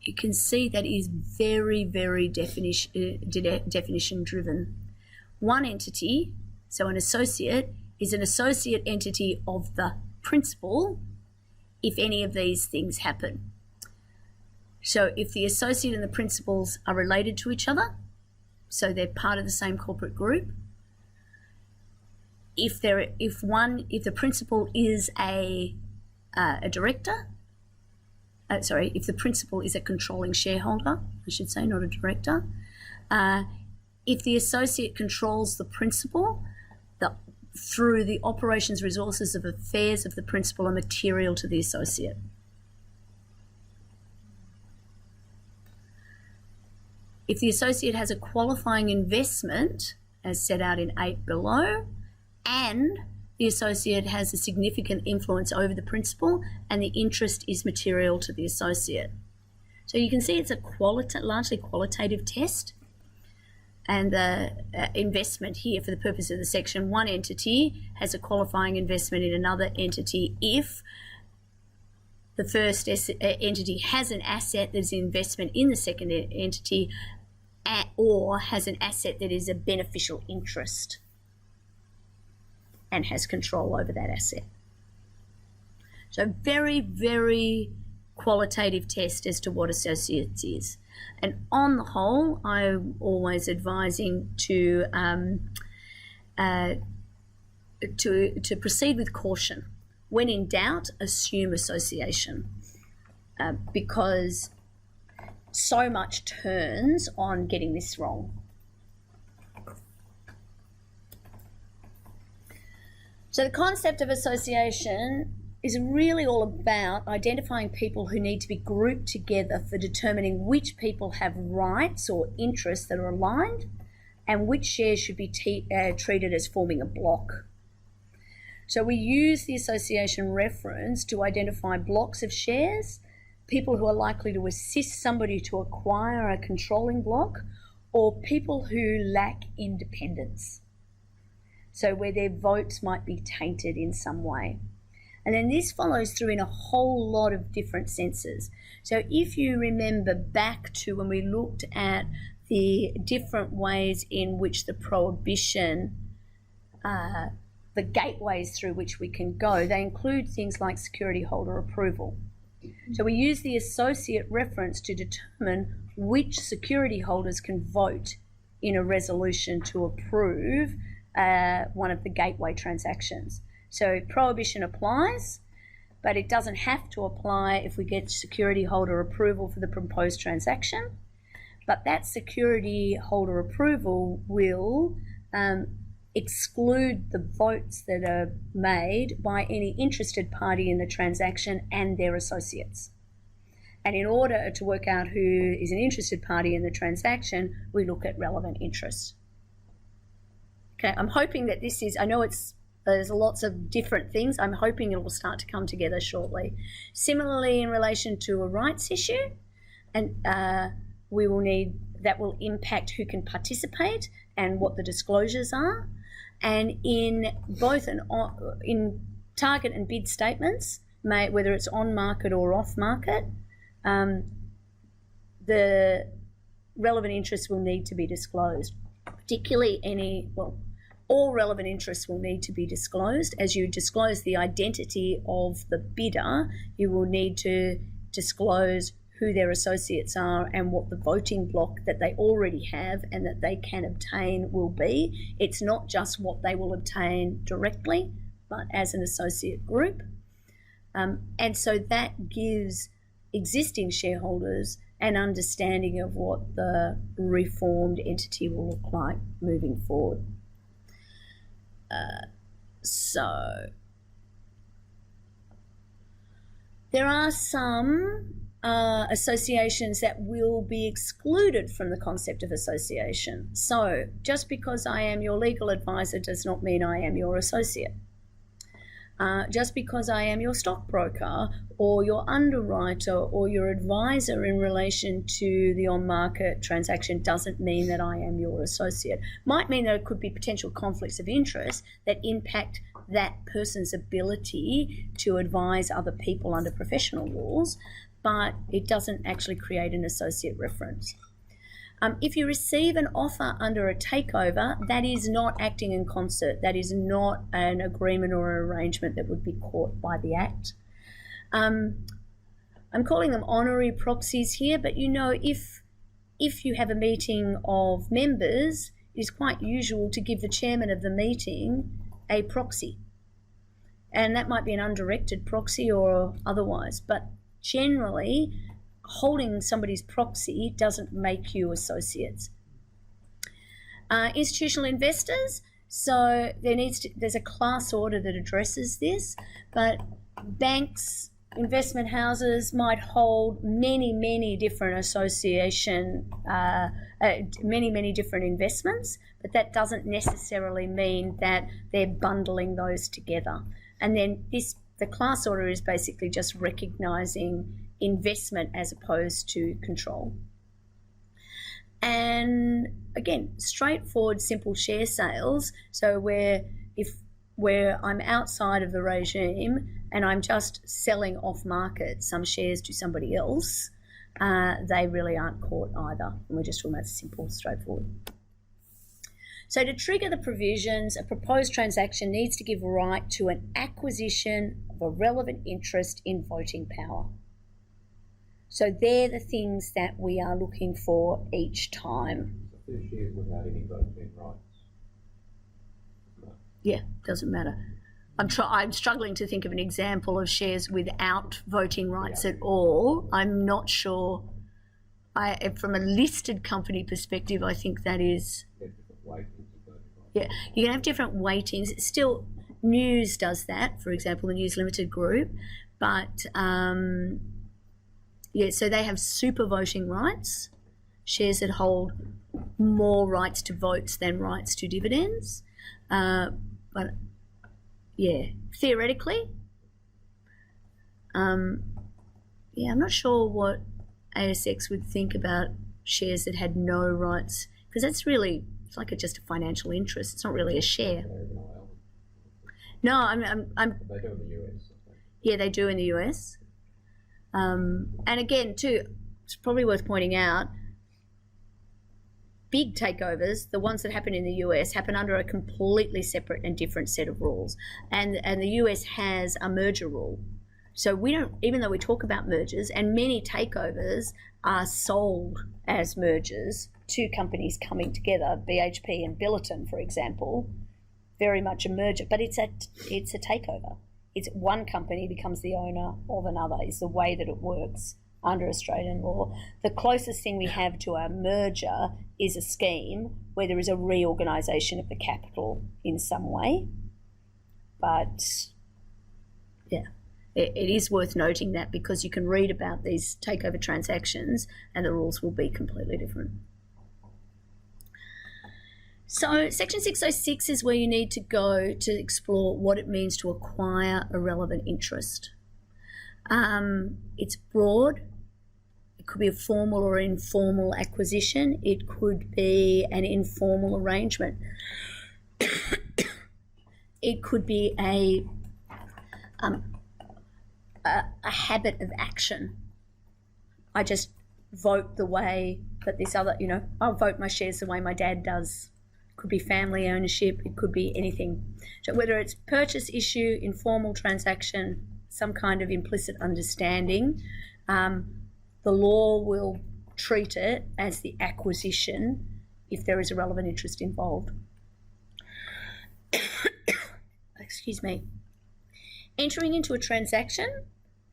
you can see that is very, very definition driven. One entity, so an associate, is an associate entity of the principal if any of these things happen. So if the associate and the principals are related to each other, so they're part of the same corporate group, if the principal is a director, if the principal is a controlling shareholder, I should say, not a director, if the associate controls the principal, through the operations, resources of affairs of the principal are material to the associate. If the associate has a qualifying investment, as set out in 8 below, and the associate has a significant influence over the principal and the interest is material to the associate. So you can see it's a largely qualitative test. And the investment here, for the purpose of the section, one entity has a qualifying investment in another entity if the first entity has an asset that is an investment in the second entity or has an asset that is a beneficial interest and has control over that asset. So very, very qualitative test as to what associates is. And on the whole, I'm always advising to proceed with caution. When in doubt, assume association, because so much turns on getting this wrong. So the concept of association is really all about identifying people who need to be grouped together for determining which people have rights or interests that are aligned and which shares should be treated as forming a block. So we use the association reference to identify blocks of shares, people who are likely to assist somebody to acquire a controlling block, or people who lack independence. So where their votes might be tainted in some way. And then this follows through in a whole lot of different senses. So if you remember back to when we looked at the different ways in which the prohibition, the gateways through which we can go, they include things like security holder approval. So we use the associate reference to determine which security holders can vote in a resolution to approve one of the gateway transactions. So prohibition applies, but it doesn't have to apply if we get security holder approval for the proposed transaction. But that security holder approval will exclude the votes that are made by any interested party in the transaction and their associates. And in order to work out who is an interested party in the transaction, we look at relevant interests. Okay, I'm hoping that this is, I know there's lots of different things. I'm hoping it will start to come together shortly. Similarly, in relation to a rights issue, and we will need, that will impact who can participate and what the disclosures are. And in both in target and bid statements, whether it's on market or off market, the relevant interests will need to be disclosed, particularly all relevant interests will need to be disclosed. As you disclose the identity of the bidder, you will need to disclose who their associates are and what the voting block that they already have and that they can obtain will be. It's not just what they will obtain directly, but as an associate group. And so that gives existing shareholders an understanding of what the reformed entity will look like moving forward. So there are some associations that will be excluded from the concept of association. So just because I am your legal advisor does not mean I am your associate. Just because I am your stockbroker or your underwriter or your advisor in relation to the on-market transaction doesn't mean that I am your associate. Might mean there could be potential conflicts of interest that impact that person's ability to advise other people under professional laws, but it doesn't actually create an associate reference. If you receive an offer under a takeover, that is not acting in concert. That is not an agreement or an arrangement that would be caught by the Act. I'm calling them honorary proxies here, but you know, if you have a meeting of members, it is quite usual to give the chairman of the meeting a proxy. And that might be an undirected proxy or otherwise, but generally, holding somebody's proxy doesn't make you associates. Institutional investors, so there's a class order that addresses this, but banks, investment houses might hold many different many different investments, but that doesn't necessarily mean that they're bundling those together. And then the class order is basically just recognising investment as opposed to control. And again, straightforward, simple share sales. So where I'm outside of the regime and I'm just selling off market some shares to somebody else, they really aren't caught either. And we're just talking about simple, straightforward. So to trigger the provisions, a proposed transaction needs to give right to an acquisition of a relevant interest in voting power. So they're the things that we are looking for each time. So 2 shares without any voting rights? No. Yeah, doesn't matter. I'm struggling to think of an example of shares without voting rights at all. I'm not sure. From a listed company perspective, I think that is... Yeah, you can have different weightings. Still, News does that, for example, the News Limited Group. But, yeah, so they have super voting rights, shares that hold more rights to votes than rights to dividends. But, yeah, theoretically, I'm not sure what ASX would think about shares that had no rights, because that's really... It's like just a financial interest. It's not really a share. No, I'm. They do in the US. Yeah, they do in the US. And again, too, it's probably worth pointing out, big takeovers, the ones that happen in the US, happen under a completely separate and different set of rules. And the US has a merger rule. So we don't, even though we talk about mergers, and many takeovers are sold as mergers, two companies coming together, BHP and Billiton, for example, very much a merger, but it's a takeover. It's one company becomes the owner of another, is the way that it works under Australian law. The closest thing we have to a merger is a scheme where there is a reorganisation of the capital in some way. But, yeah, it is worth noting that, because you can read about these takeover transactions and the rules will be completely different. So Section 606 is where you need to go to explore what it means to acquire a relevant interest. It's broad. It could be a formal or informal acquisition. It could be an informal arrangement. It could be a habit of action. I just vote the way that this other, I'll vote my shares the way my dad does. It could be family ownership. It could be anything. So whether it's purchase, issue, informal transaction, some kind of implicit understanding, the law will treat it as the acquisition if there is a relevant interest involved. Excuse me. Entering into a transaction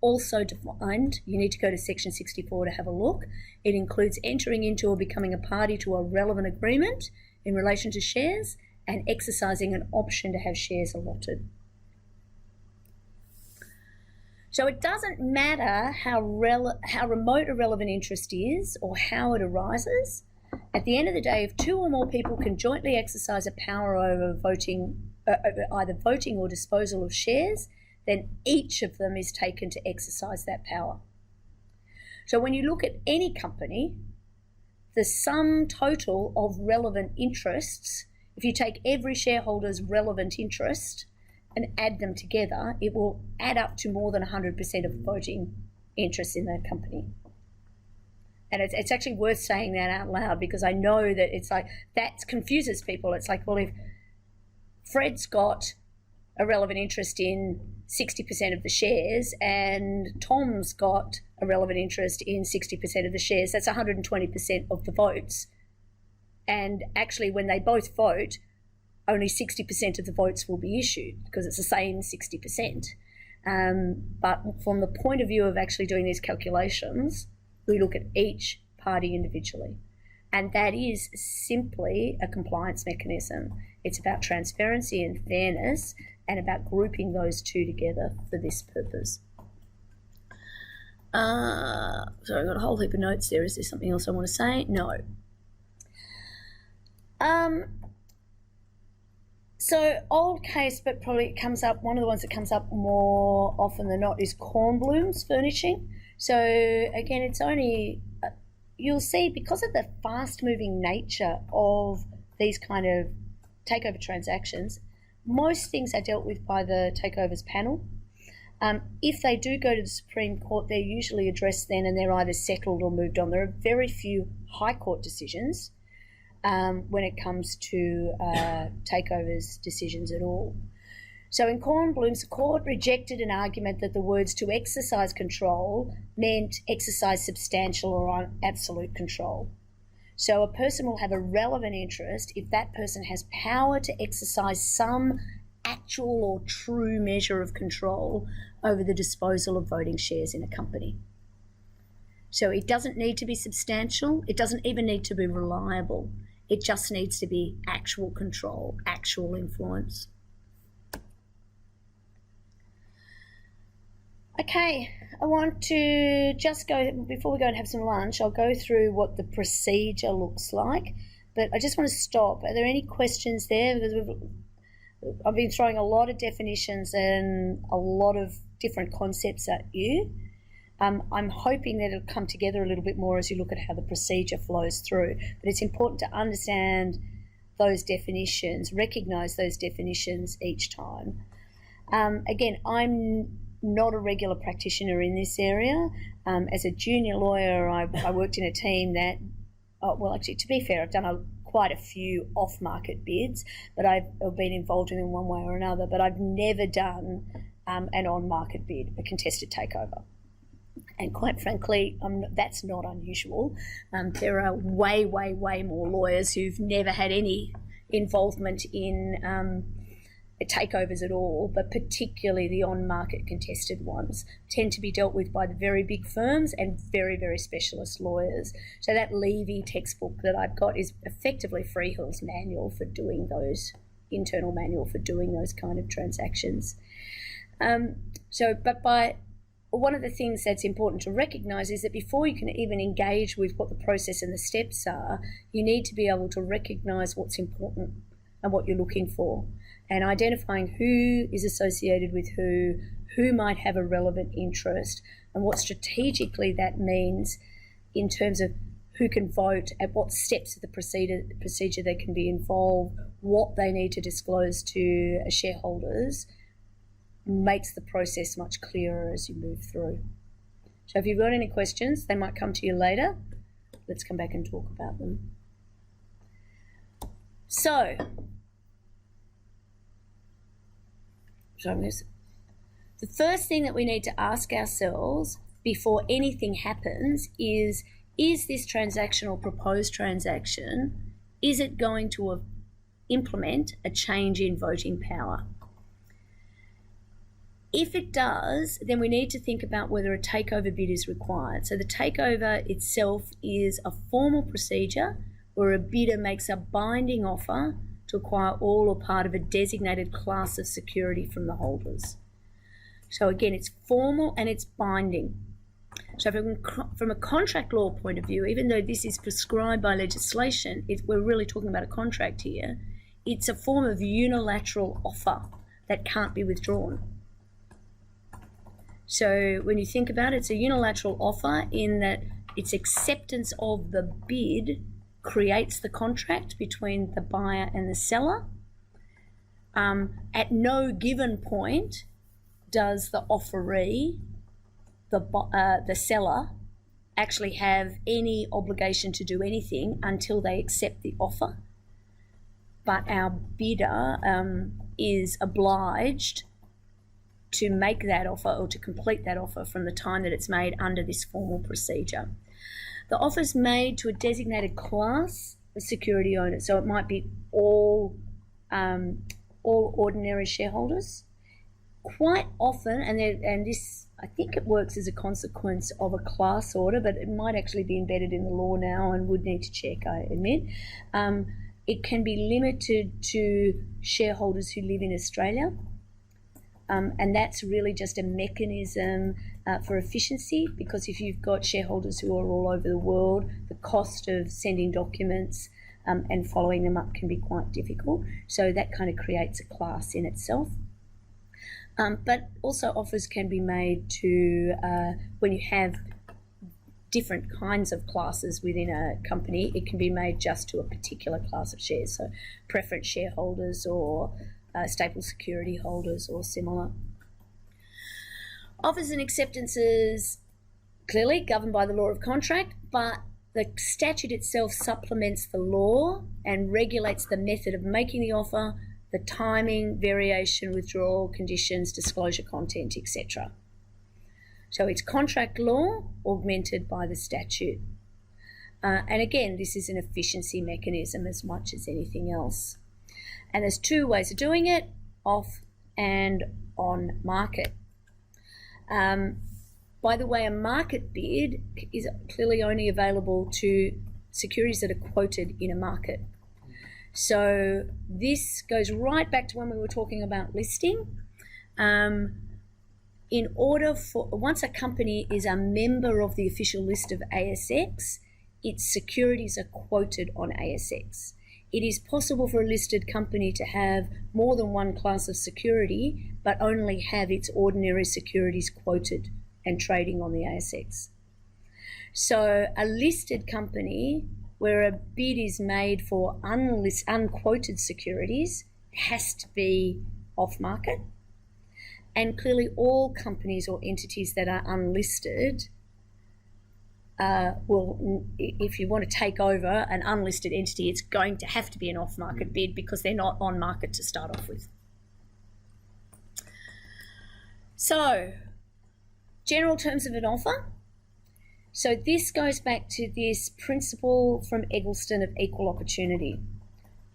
also defined. You need to go to section 64 to have a look. It includes entering into or becoming a party to a relevant agreement in relation to shares and exercising an option to have shares allotted. So it doesn't matter how remote a relevant interest is or how it arises. At the end of the day, if two or more people can jointly exercise a power over voting, either voting or disposal of shares, then each of them is taken to exercise that power. So when you look at any company, the sum total of relevant interests, if you take every shareholder's relevant interest and add them together, it will add up to more than 100% of voting interest in that company. And it's actually worth saying that out loud, because I know that it's like, that confuses people. It's like, well, if Fred's got a relevant interest in 60% of the shares and Tom's got a relevant interest in 60% of the shares, that's 120% of the votes. And actually, when they both vote, only 60% of the votes will be issued, because it's the same 60%. But from the point of view of actually doing these calculations, we look at each party individually. And that is simply a compliance mechanism. It's about transparency and fairness, and about grouping those two together for this purpose. So I've got a whole heap of notes there. Is there something else I want to say? No. So old case, but probably it comes up, one of the ones that comes up more often than not is Kornblums Furnishing. So again, it's only, you'll see, because of the fast-moving nature of these kind of takeover transactions, most things are dealt with by the takeovers panel. If they do go to the Supreme Court, they're usually addressed then and they're either settled or moved on. There are very few High Court decisions when it comes to takeovers decisions at all. So in Kornblums, the court rejected an argument that the words "to exercise control" meant exercise substantial or absolute control. So a person will have a relevant interest if that person has power to exercise some actual or true measure of control over the disposal of voting shares in a company. So it doesn't need to be substantial. It doesn't even need to be reliable. It just needs to be actual control, actual influence. Okay, I want to just go, before we go and have some lunch, I'll go through what the procedure looks like. But I just want to stop. Are there any questions there? Because I've been throwing a lot of definitions and a lot of different concepts at you. I'm hoping that it'll come together a little bit more as you look at how the procedure flows through. But it's important to understand those definitions, recognise those definitions each time. Again, I'm not a regular practitioner in this area. As a junior lawyer, I worked in a team that, well, actually, to be fair, I've done quite a few off-market bids, but I've been involved in them one way or another, but I've never done an on-market bid, a contested takeover. And quite frankly, that's not unusual. There are way, way, way more lawyers who've never had any involvement in takeovers at all, but particularly the on-market contested ones tend to be dealt with by the very big firms and very, very specialist lawyers. So that Levy textbook that I've got is effectively Freehill's manual for doing those, internal manual for doing those kind of transactions. One of the things that's important to recognise is that before you can even engage with what the process and the steps are, you need to be able to recognise what's important and what you're looking for, and identifying who is associated with who might have a relevant interest, and what strategically that means in terms of who can vote, at what steps of the procedure they can be involved, what they need to disclose to shareholders, makes the process much clearer as you move through. So if you've got any questions, they might come to you later. Let's come back and talk about them. So, the first thing that we need to ask ourselves before anything happens is this transaction or proposed transaction, is it going to implement a change in voting power? If it does, then we need to think about whether a takeover bid is required. So the takeover itself is a formal procedure where a bidder makes a binding offer to acquire all or part of a designated class of security from the holders. So again, it's formal and it's binding. So from a contract law point of view, even though this is prescribed by legislation, we're really talking about a contract here, it's a form of unilateral offer that can't be withdrawn. So when you think about it, it's a unilateral offer in that its acceptance of the bid creates the contract between the buyer and the seller. At no given point does the offeree, the seller, actually have any obligation to do anything until they accept the offer. But our bidder is obliged to make that offer or to complete that offer from the time that it's made under this formal procedure. The offer is made to a designated class of security owners, so it might be all ordinary shareholders. Quite often, and this, I think it works as a consequence of a class order, but it might actually be embedded in the law now and would need to check, I admit. It can be limited to shareholders who live in Australia. And that's really just a mechanism for efficiency, because if you've got shareholders who are all over the world, the cost of sending documents and following them up can be quite difficult. So that kind of creates a class in itself. But also offers can be made to, when you have different kinds of classes within a company, it can be made just to a particular class of shares. So preference shareholders or staple security holders or similar. Offers and acceptances clearly governed by the law of contract, but the statute itself supplements the law and regulates the method of making the offer, the timing, variation, withdrawal conditions, disclosure content, etc. So it's contract law augmented by the statute. And again, this is an efficiency mechanism as much as anything else. And there's two ways of doing it, off and on market. By the way, a market bid is clearly only available to securities that are quoted in a market. So this goes right back to when we were talking about listing. In order for, once a company is a member of the official list of ASX, its securities are quoted on ASX. It is possible for a listed company to have more than one class of security, but only have its ordinary securities quoted and trading on the ASX. So a listed company where a bid is made for unquoted securities has to be off market. And clearly all companies or entities that are unlisted will, if you want to take over an unlisted entity, it's going to have to be an off-market bid because they're not on market to start off with. So, general terms of an offer. So this goes back to this principle from Eggleston of equal opportunity.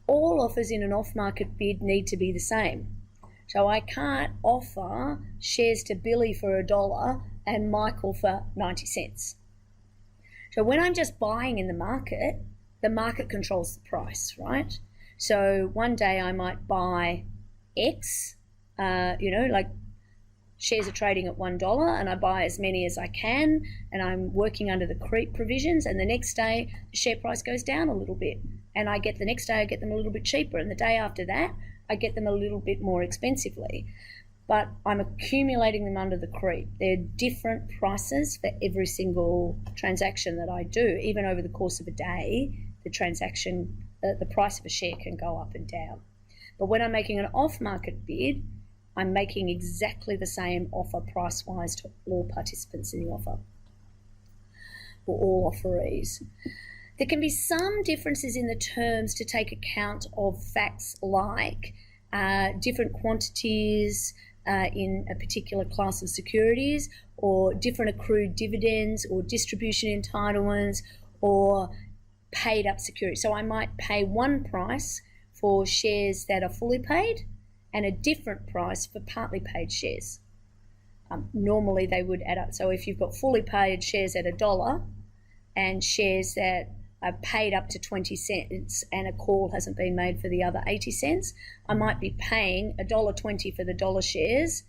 All offers in an off-market bid need to be the same. So I can't offer shares to Billy for $1 and Michael for 90 cents. So when I'm just buying in the market controls the price, right? So one day I might buy X, like shares are trading at $1 and I buy as many as I can and I'm working under the creep provisions, and the next day the share price goes down a little bit and the next day I get them a little bit cheaper, and the day after that I get them a little bit more expensively. But I'm accumulating them under the creep. They're different prices for every single transaction that I do. Even over the course of a day, the price of a share can go up and down. But when I'm making an off-market bid, I'm making exactly the same offer price-wise to all participants in the offer, or all offerees. There can be some differences in the terms to take account of facts like different quantities in a particular class of securities, or different accrued dividends or distribution entitlements, or paid up securities. So I might pay one price for shares that are fully paid and a different price for partly paid shares. Normally they would add up. So if you've got fully paid shares at $1 and shares that are paid up to 20 cents and a call hasn't been made for the other 80 cents, I might be paying $1.20 for the dollar shares,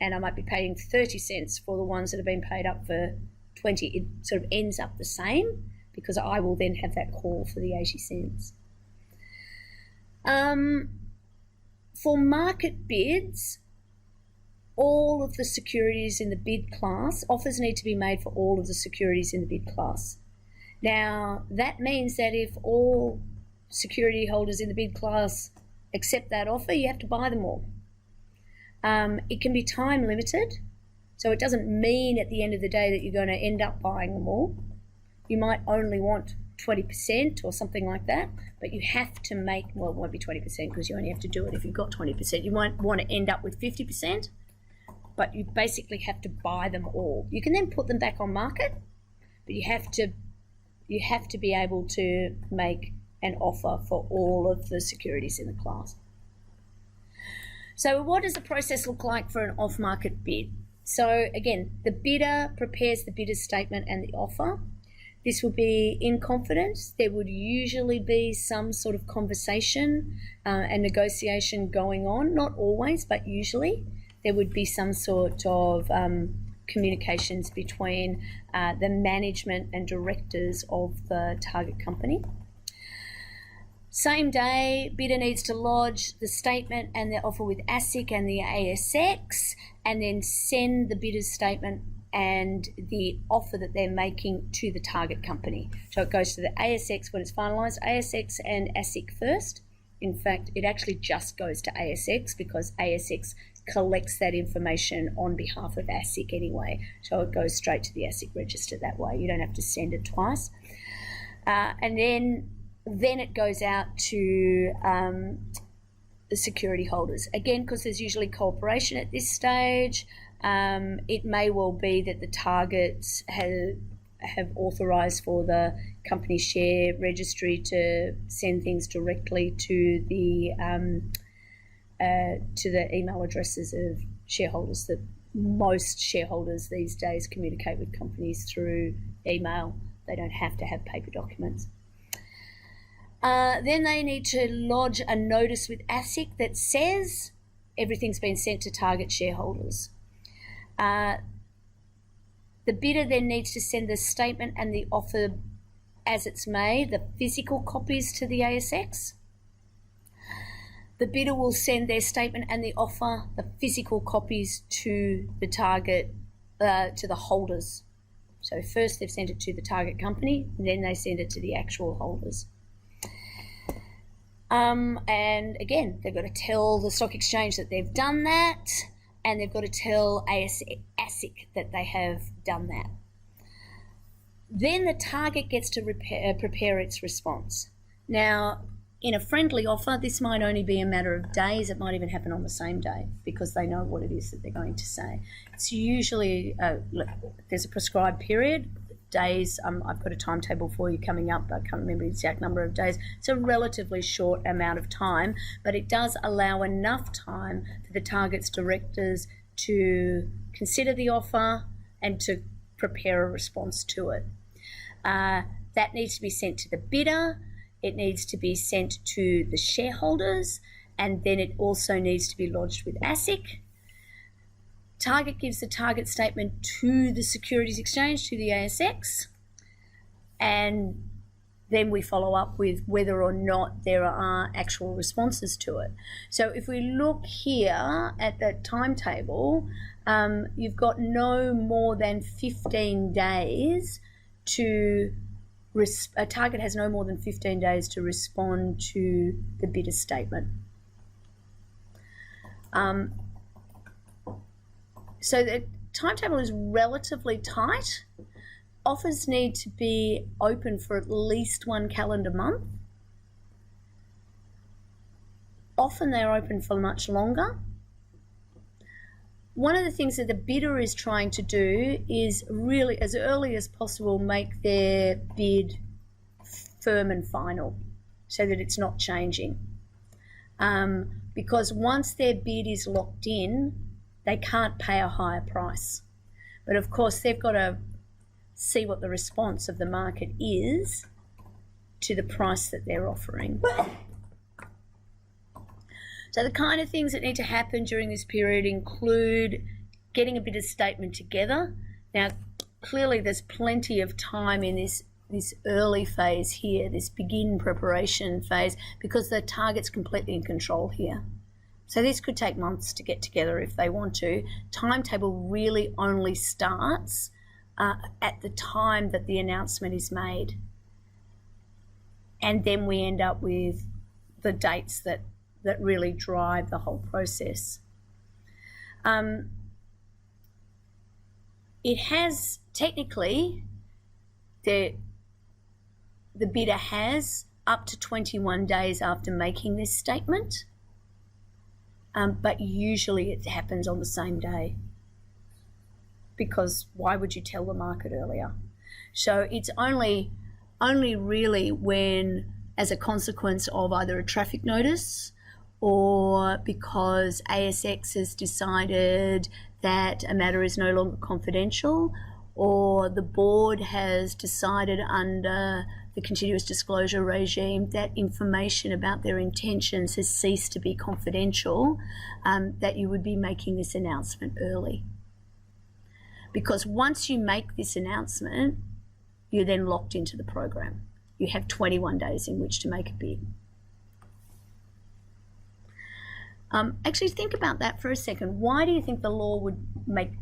and I might be paying 30 cents for the ones that have been paid up for 20. It sort of ends up the same because I will then have that call for the 80 cents. For market bids, all of the securities in the bid class, offers need to be made for all of the securities in the bid class. Now, that means that if all security holders in the bid class accept that offer, you have to buy them all. It can be time limited, so it doesn't mean at the end of the day that you're going to end up buying them all. You might only want 20% or something like that, but you have to make, well, it won't be 20% because you only have to do it if you've got 20%. You might want to end up with 50%, but you basically have to buy them all. You can then put them back on market, but you have to be able to make an offer for all of the securities in the class. So what does the process look like for an off-market bid? So again, the bidder prepares the bidder's statement and the offer. This will be in confidence. There would usually be some sort of conversation and negotiation going on, not always, but usually. There would be some sort of communications between the management and directors of the target company. Same day, bidder needs to lodge the statement and the offer with ASIC and the ASX, and then send the bidder's statement and the offer that they're making to the target company. So it goes to the ASX when it's finalised, ASX and ASIC first. In fact, it actually just goes to ASX because ASX collects that information on behalf of ASIC anyway. So it goes straight to the ASIC register that way. You don't have to send it twice. And then it goes out to the security holders. Again, because there's usually cooperation at this stage, it may well be that the targets have authorised for the company share registry to send things directly to the email addresses of shareholders. That most shareholders these days communicate with companies through email. They don't have to have paper documents. Then they need to lodge a notice with ASIC that says everything's been sent to target shareholders. The bidder then needs to send the statement and the offer as it's made, the physical copies to the ASX. The bidder will send their statement and the offer, the physical copies to the target, to the holders. So first they've sent it to the target company, and then they send it to the actual holders. And again, they've got to tell the stock exchange that they've done that, and they've got to tell ASIC that they have done that. Then the target gets to prepare its response. Now, in a friendly offer, this might only be a matter of days. It might even happen on the same day because they know what it is that they're going to say. It's usually, there's a prescribed period, days. I've got a timetable for you coming up. I can't remember the exact number of days. It's a relatively short amount of time, but it does allow enough time for the target's directors to consider the offer and to prepare a response to it. That needs to be sent to the bidder. It needs to be sent to the shareholders, and then it also needs to be lodged with ASIC. Target gives the target statement to the Securities Exchange, to the ASX, and then we follow up with whether or not there are actual responses to it. So if we look here at that timetable, you've got no more than 15 days to a target has no more than 15 days to respond to the bidder statement. So the timetable is relatively tight. Offers need to be open for at least 1 calendar month. Often they're open for much longer. One of the things that the bidder is trying to do is really, as early as possible, make their bid firm and final so that it's not changing. Because once their bid is locked in, they can't pay a higher price. But of course, they've got to see what the response of the market is to the price that they're offering. So the kind of things that need to happen during this period include getting a bidder statement together. Now, clearly there's plenty of time in this early phase here, this begin preparation phase, because the target's completely in control here. So this could take months to get together if they want to. Timetable really only starts at the time that the announcement is made. And then we end up with the dates that really drive the whole process. It has, technically, the bidder has up to 21 days after making this statement, but usually it happens on the same day, because why would you tell the market earlier? So it's only really when, as a consequence of either a traffic notice or because ASX has decided that a matter is no longer confidential, or the board has decided under the continuous disclosure regime that information about their intentions has ceased to be confidential, that you would be making this announcement early. Because once you make this announcement, you're then locked into the program. You have 21 days in which to make a bid. Actually, think about that for a second. Why do you think the law would make?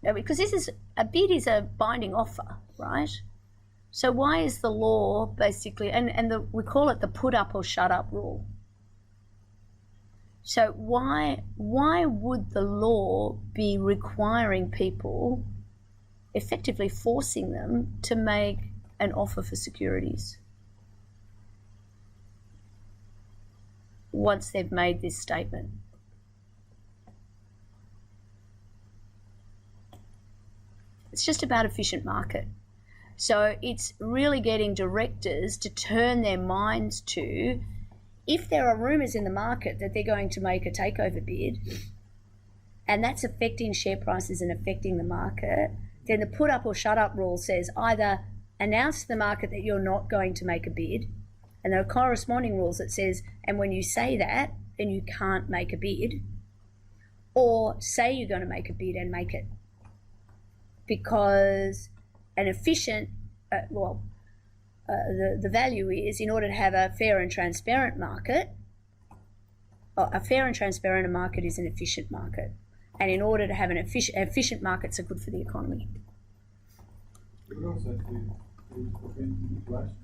Because a bid is a binding offer, right? So why is the law basically, we call it the put up or shut up rule. So why would the law be requiring people, effectively forcing them to make an offer for securities once they've made this statement? It's just about efficient market. So it's really getting directors to turn their minds to, if there are rumours in the market that they're going to make a takeover bid, and that's affecting share prices and affecting the market, then the put up or shut up rule says either announce to the market that you're not going to make a bid, and there are corresponding rules that says, and when you say that, then you can't make a bid, or say you're going to make a bid and make it. Because an efficient, the value is, in order to have a fair and transparent market, a fair and transparent market is an efficient market. And in order to have an efficient markets are good for the economy. But also to prevent manipulation.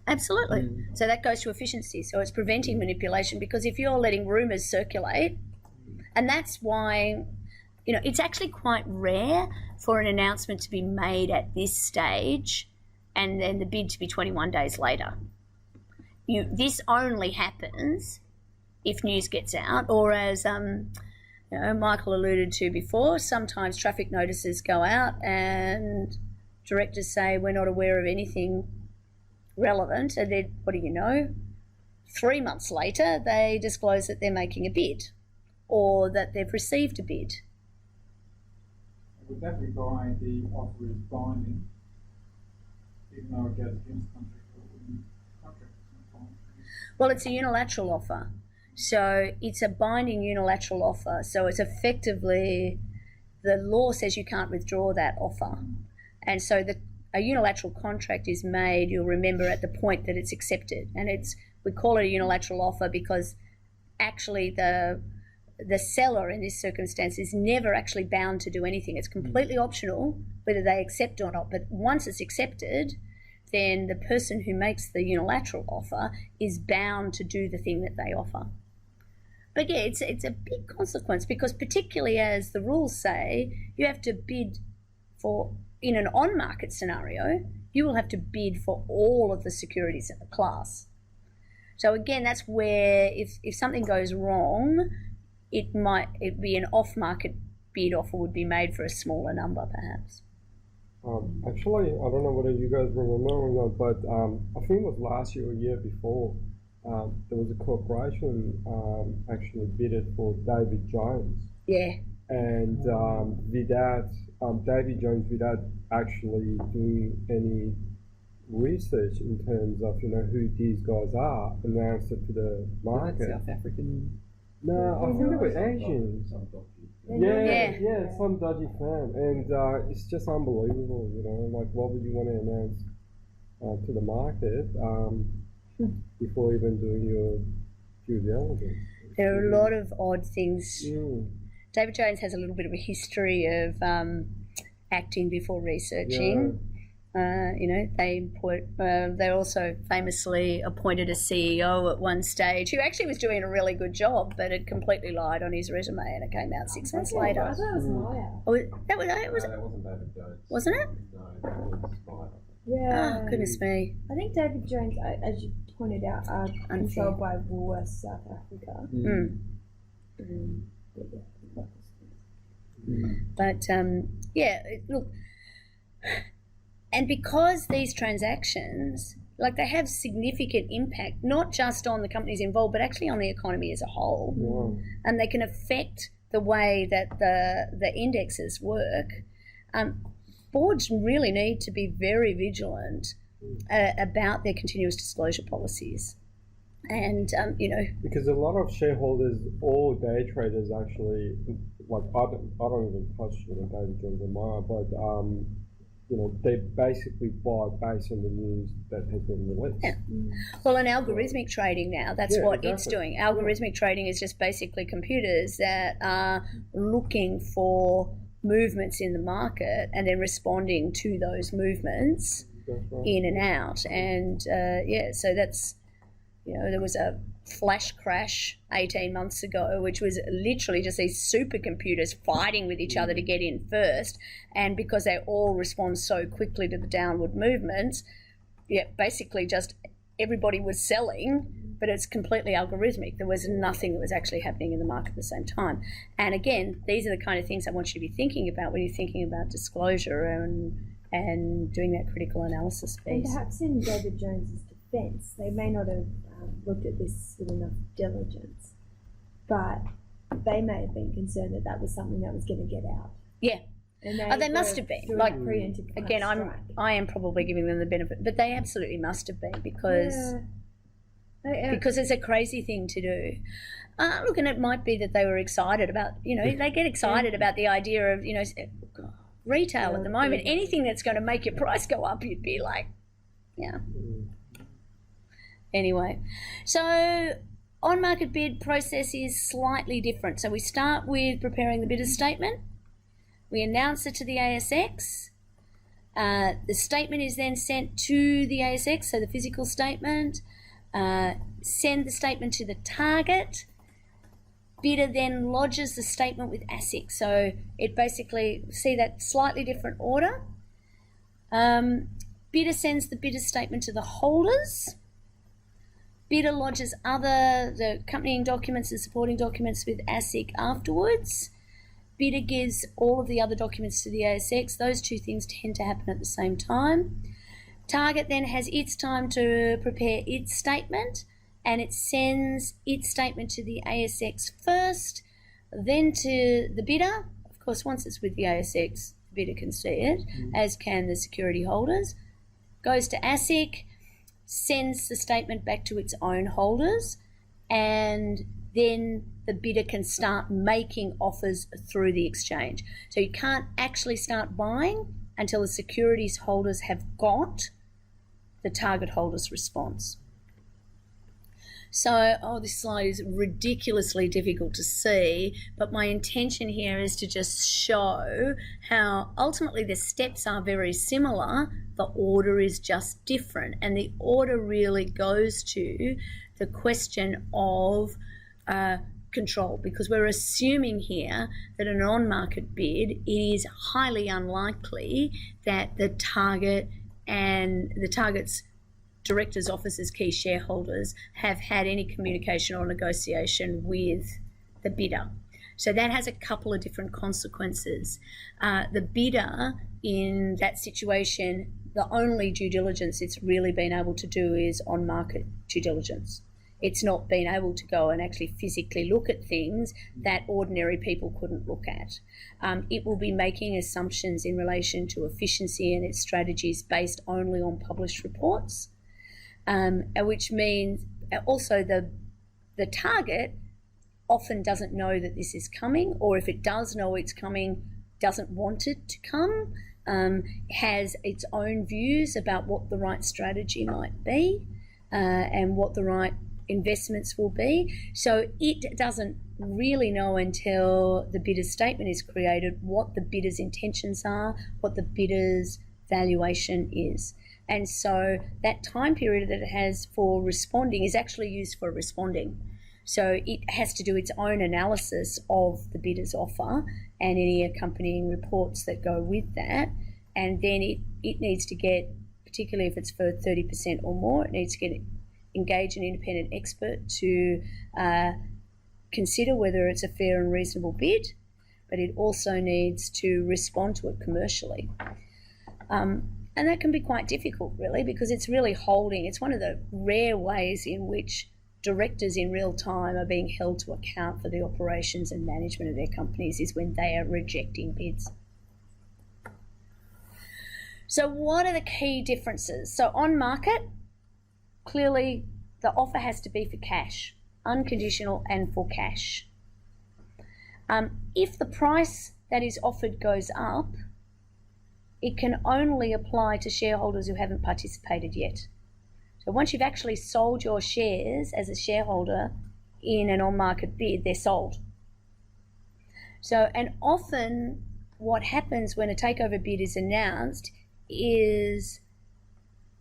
Absolutely. So that goes to efficiency. So it's preventing manipulation, because if you're letting rumours circulate, and that's why, it's actually quite rare for an announcement to be made at this stage and then the bid to be 21 days later. This only happens if news gets out, or as Michael alluded to before, sometimes traffic notices go out and directors say, we're not aware of anything relevant, and then, what do you know? 3 months later, they disclose that they're making a bid or that they've received a bid. Would that require the offer is binding, even though it goes against contract, or contract is not binding? Well, it's a unilateral offer. So it's a binding unilateral offer. So it's effectively, the law says you can't withdraw that offer. And so a unilateral contract is made, you'll remember, at the point that it's accepted. And we call it a unilateral offer because actually the seller in this circumstance is never actually bound to do anything. It's completely optional whether they accept or not. But once it's accepted, then the person who makes the unilateral offer is bound to do the thing that they offer. But yeah, it's a big consequence, because particularly as the rules say, you have to bid for, in an on-market scenario, you will have to bid for all of the securities in the class. So again, that's where if something goes wrong, it be an off-market bid offer would be made for a smaller number, perhaps. Actually, I don't know whether you guys remember or not, but I think it was last year or year before, there was a corporation actually bidded for David Jones. Yeah. and without David Jones, without actually doing any research in terms of who these guys are, announced it to the market. South African. No, I think they were Asian. Yeah, some dodgy firm, and it's just unbelievable. Like, why would you want to announce to the market before even doing your due diligence? There are a lot of odd things. Mm. David Jones has a little bit of a history of acting before researching. They also famously appointed a CEO at one stage who actually was doing a really good job, but had completely lied on his resume, and it came out 6 months later. I thought it was Maya. Oh, that was That wasn't David Jones. wasn't it? No, that was Maya. Yeah. Oh, goodness me. I think David Jones, as you pointed out, are controlled by Woolworths South Africa. Mm. But look, and because these transactions, like, they have significant impact, not just on the companies involved, but actually on the economy as a whole, and they can affect the way that the indexes work. Boards really need to be very vigilant about their continuous disclosure policies. And, because a lot of shareholders or day traders actually, like, I don't even touch David Jones or Maya, but they basically buy based on the news that has been released. Yeah. Well, in algorithmic trading now, that's what it's doing. Algorithmic trading is just basically computers that are looking for movements in the market and then responding to those movements in and out. And, so that's, there was a flash crash 18 months ago, which was literally just these supercomputers fighting with each other to get in first. And because they all respond so quickly to the downward movements, basically just everybody was selling, but it's completely algorithmic. There was nothing that was actually happening in the market at the same time. And again, these are the kind of things I want you to be thinking about when you're thinking about disclosure and doing that critical analysis piece. And perhaps in David Jones's defence, they may not have looked at this with enough diligence, but they may have been concerned that was something that was going to get out. Yeah. And they must have been. Like, again, I am probably giving them the benefit, but they absolutely must have been because it's a crazy thing to do. Look, and it might be that they were excited about, they get excited about the idea of, retail at the moment. Anything that's going to make your price go up, you'd be like, yeah. Anyway, so on-market bid process is slightly different. So we start with preparing the bidder's statement. We announce it to the ASX. The statement is then sent to the ASX, so the physical statement. Send the statement to the target. Bidder then lodges the statement with ASIC. So it basically, see that slightly different order. Bidder sends the bidder's statement to the holders. Bidder lodges the accompanying documents and supporting documents with ASIC afterwards. Bidder gives all of the other documents to the ASX. Those two things tend to happen at the same time. Target then has its time to prepare its statement, and it sends its statement to the ASX first, then to the bidder. Of course, once it's with the ASX, the bidder can see it, as can the security holders. Goes to ASIC, sends the statement back to its own holders, and then the bidder can start making offers through the exchange. So you can't actually start buying until the securities holders have got the target holder's response. So, this slide is ridiculously difficult to see, but my intention here is to just show how ultimately the steps are very similar, the order is just different, and the order really goes to the question of control, because we're assuming here that an on-market bid, it is highly unlikely that the target and the target's directors, officers, key shareholders have had any communication or negotiation with the bidder. So that has a couple of different consequences. The bidder in that situation, the only due diligence it's really been able to do is on-market due diligence. It's not being able to go and actually physically look at things that ordinary people couldn't look at. It will be making assumptions in relation to efficiency and its strategies based only on published reports, which means also the target often doesn't know that this is coming, or if it does know it's coming, doesn't want it to come, has its own views about what the right strategy might be and what the right investments will be. So it doesn't really know until the bidder's statement is created what the bidder's intentions are, what the bidder's valuation is. And so that time period that it has for responding is actually used for responding. So it has to do its own analysis of the bidder's offer and any accompanying reports that go with that. And then it needs to get, particularly if it's for 30% or more, it needs to engage an independent expert to consider whether it's a fair and reasonable bid, but it also needs to respond to it commercially. And that can be quite difficult, really, because it's really it's one of the rare ways in which directors in real time are being held to account for the operations and management of their companies is when they are rejecting bids. So what are the key differences? So on market, clearly the offer has to be for cash, unconditional and for cash. If the price that is offered goes up, it can only apply to shareholders who haven't participated yet. So once you've actually sold your shares as a shareholder in an on-market bid, they're sold. So, and often what happens when a takeover bid is announced is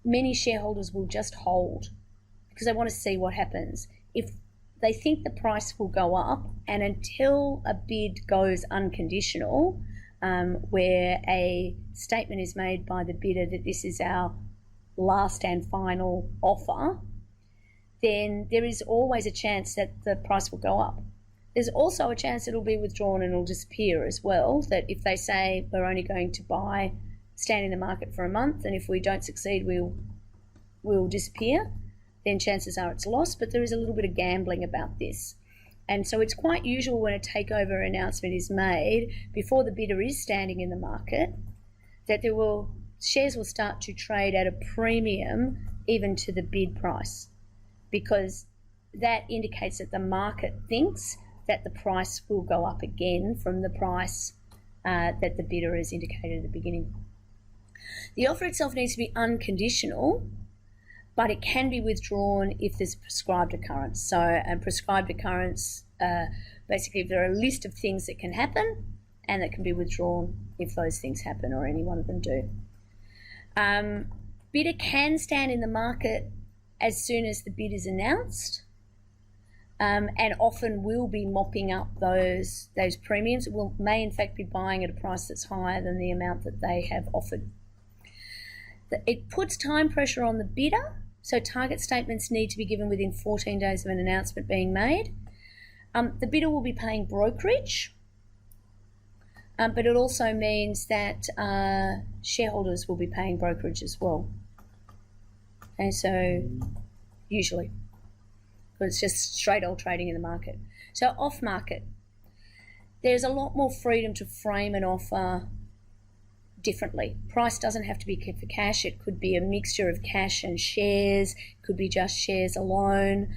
many shareholders will just hold because they want to see what happens. If they think the price will go up, and until a bid goes unconditional, where a statement is made by the bidder that this is our last and final offer, then there is always a chance that the price will go up. There's also a chance it'll be withdrawn and it'll disappear as well, that if they say we're only going to stand in the market for a month, and if we don't succeed we'll disappear, then chances are it's lost. But there is a little bit of gambling about this. And so it's quite usual when a takeover announcement is made before the bidder is standing in the market that shares will start to trade at a premium even to the bid price, because that indicates that the market thinks that the price will go up again from the price that the bidder has indicated at the beginning. The offer itself needs to be unconditional, but it can be withdrawn if there's a prescribed occurrence. So a prescribed occurrence, basically if there are a list of things that can happen and that can be withdrawn if those things happen or any one of them do. Bidder can stand in the market as soon as the bid is announced, and often will be mopping up those premiums. May in fact be buying at a price that's higher than the amount that they have offered. It puts time pressure on the bidder, so target statements need to be given within 14 days of an announcement being made. The bidder will be paying brokerage, but it also means that shareholders will be paying brokerage as well. And so, usually, because it's just straight old trading in the market. So off market, there's a lot more freedom to frame an offer differently. Price doesn't have to be kept for cash. It could be a mixture of cash and shares. It could be just shares alone.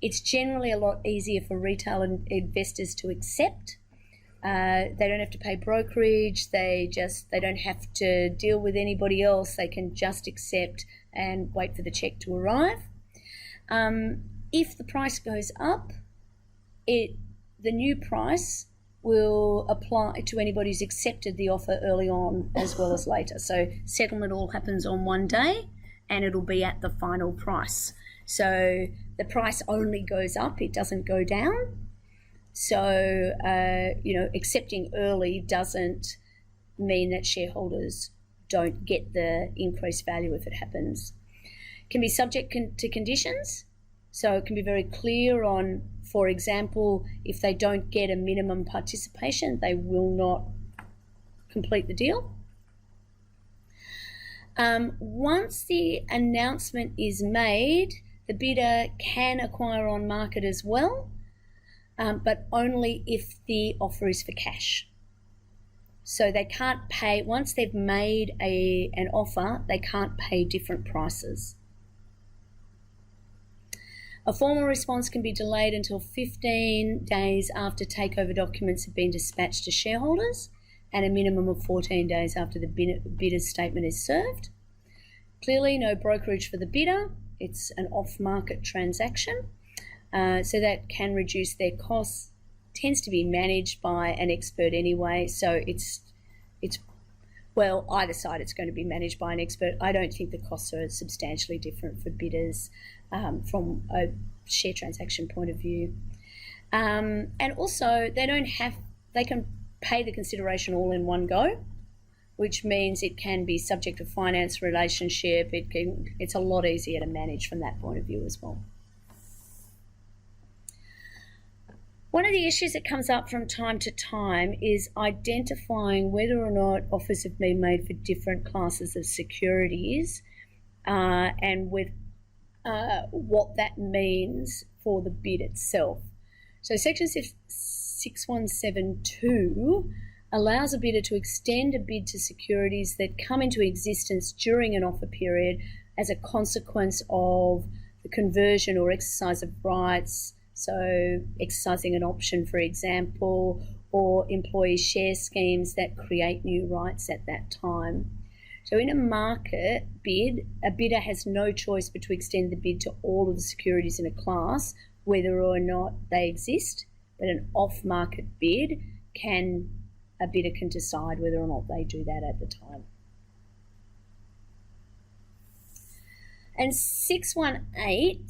It's generally a lot easier for retail investors to accept. They don't have to pay brokerage. They don't have to deal with anybody else. They can just accept and wait for the check to arrive. If the price goes up, the new price will apply to anybody who's accepted the offer early on as well as later. So settlement all happens on one day and it'll be at the final price. So the price only goes up, it doesn't go down. So, accepting early doesn't mean that shareholders don't get the increased value if it happens. It can be subject to conditions. So it can be very clear on, for example, if they don't get a minimum participation, they will not complete the deal. Once the announcement is made, the bidder can acquire on market as well, but only if the offer is for cash. So they can't pay, once they've made an offer, they can't pay different prices. A formal response can be delayed until 15 days after takeover documents have been dispatched to shareholders and a minimum of 14 days after the bidder's statement is served. Clearly, no brokerage for the bidder. It's an off-market transaction, so that can reduce their costs. Tends to be managed by an expert anyway, so it's well, either side it's going to be managed by an expert. I don't think the costs are substantially different for bidders from a share transaction point of view. And also, they can pay the consideration all in one go, which means it can be subject to finance relationship. It's a lot easier to manage from that point of view as well. One of the issues that comes up from time to time is identifying whether or not offers have been made for different classes of securities and with what that means for the bid itself. So Section 6172 allows a bidder to extend a bid to securities that come into existence during an offer period as a consequence of the conversion or exercise of rights, so exercising an option, for example, or employee share schemes that create new rights at that time. So in a market bid, a bidder has no choice but to extend the bid to all of the securities in a class, whether or not they exist, but an off-market bid a bidder can decide whether or not they do that at the time. And 618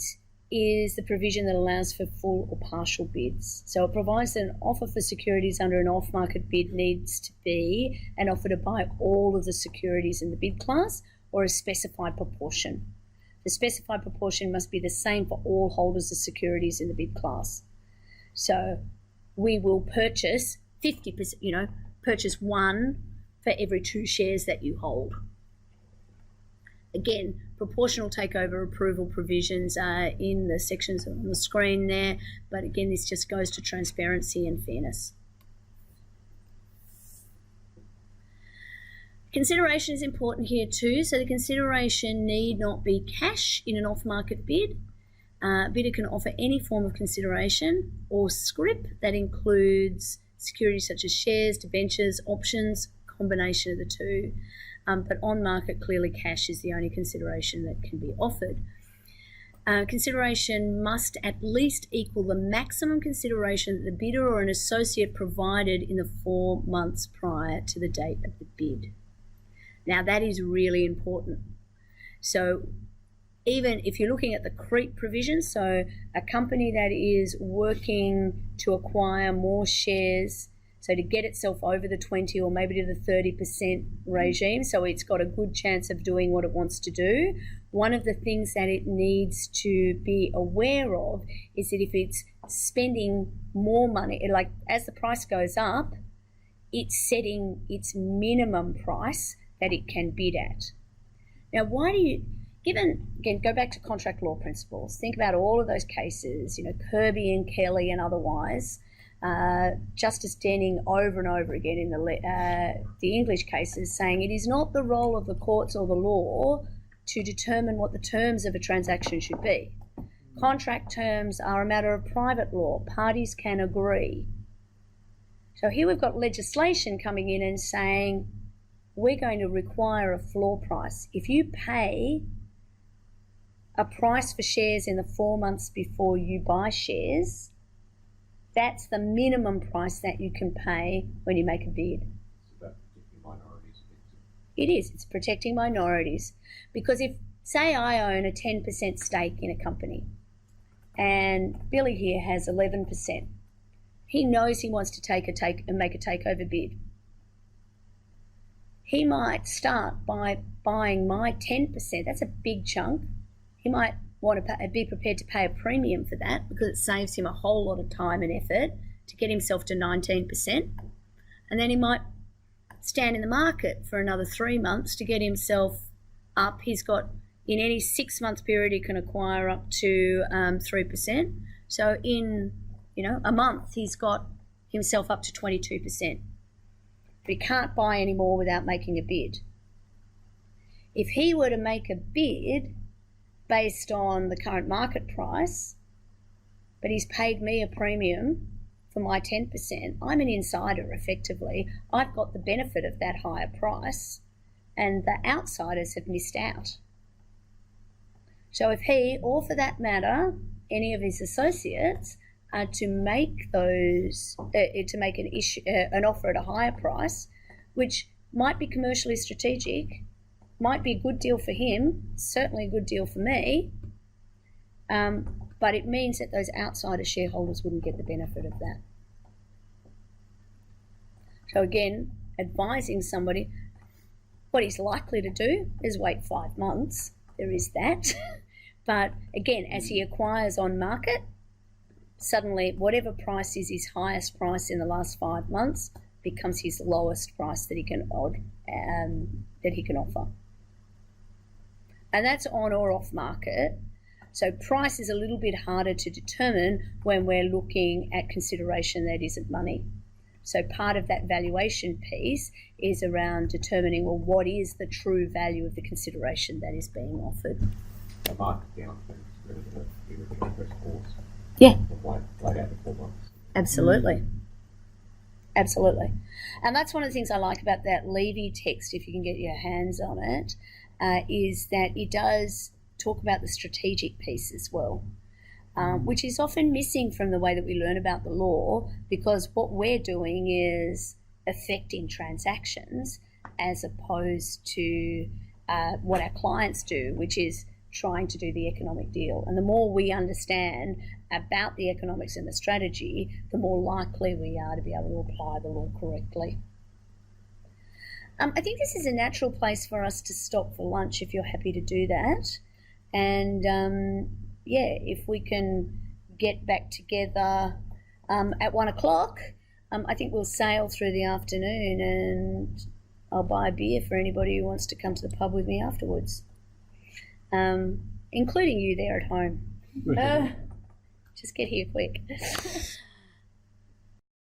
is the provision that allows for full or partial bids. So it provides that an offer for securities under an off-market bid needs to be an offer to buy all of the securities in the bid class or a specified proportion. The specified proportion must be the same for all holders of securities in the bid class. So we will purchase 50%, purchase one for every 2 shares that you hold. Again, proportional takeover approval provisions are in the sections on the screen there, but again, this just goes to transparency and fairness. Consideration is important here too, so the consideration need not be cash in an off-market bid. Bidder can offer any form of consideration or scrip that includes securities such as shares, debentures, options, combination of the two. But on market, clearly cash is the only consideration that can be offered. Consideration must at least equal the maximum consideration that the bidder or an associate provided in the 4 months prior to the date of the bid. Now that is really important. So even if you're looking at the creep provision, so a company that is working to acquire more shares, so to get itself over the 20 or maybe to the 30% regime, so it's got a good chance of doing what it wants to do, one of the things that it needs to be aware of is that if it's spending more money, like as the price goes up, it's setting its minimum price that it can bid at. Now, again, go back to contract law principles. Think about all of those cases, Kirby and Kelly and otherwise. Justice Denning over and over again in the English cases saying it is not the role of the courts or the law to determine what the terms of a transaction should be. Contract terms are a matter of private law. Parties can agree. So here we've got legislation coming in and saying we're going to require a floor price. If you pay a price for shares in the 4 months before you buy shares, that's the minimum price that you can pay when you make a bid. It's about protecting minorities. It is. It's protecting minorities. Because if, say, I own a 10% stake in a company and Billy here has 11%, he knows he wants to make a takeover bid. He might start by buying my 10%. That's a big chunk. He might want to be prepared to pay a premium for that because it saves him a whole lot of time and effort to get himself to 19%. And then he might stand in the market for another 3 months to get himself up. He's got, in any 6 month period, he can acquire up to 3%. So in a month, he's got himself up to 22%. But he can't buy any more without making a bid. If he were to make a bid based on the current market price, but he's paid me a premium for my 10%, I'm an insider effectively. I've got the benefit of that higher price, and the outsiders have missed out. So if he, or for that matter, any of his associates, are to make an offer at a higher price, which might be commercially strategic, might be a good deal for him, certainly a good deal for me, but it means that those outsider shareholders wouldn't get the benefit of that. So again, advising somebody, what he's likely to do is wait 5 months. There is that. But again, as he acquires on market, suddenly whatever price is his highest price in the last 5 months becomes his lowest price that he can offer. And that's on or off market. So price is a little bit harder to determine when we're looking at consideration that isn't money. So part of that valuation piece is around determining, well, what is the true value of the consideration that is being offered. The market downturn is really the interest course. Yeah. Like out for 4 months. Absolutely. Absolutely. And that's one of the things I like about that Levy text, if you can get your hands on it, is that it does talk about the strategic piece as well, which is often missing from the way that we learn about the law, because what we're doing is affecting transactions as opposed to what our clients do, which is trying to do the economic deal. And the more we understand about the economics and the strategy, the more likely we are to be able to apply the law correctly. I think this is a natural place for us to stop for lunch if you're happy to do that. And if we can get back together at 1 o'clock, I think we'll sail through the afternoon, and I'll buy a beer for anybody who wants to come to the pub with me afterwards, including you there at home. Just get here quick.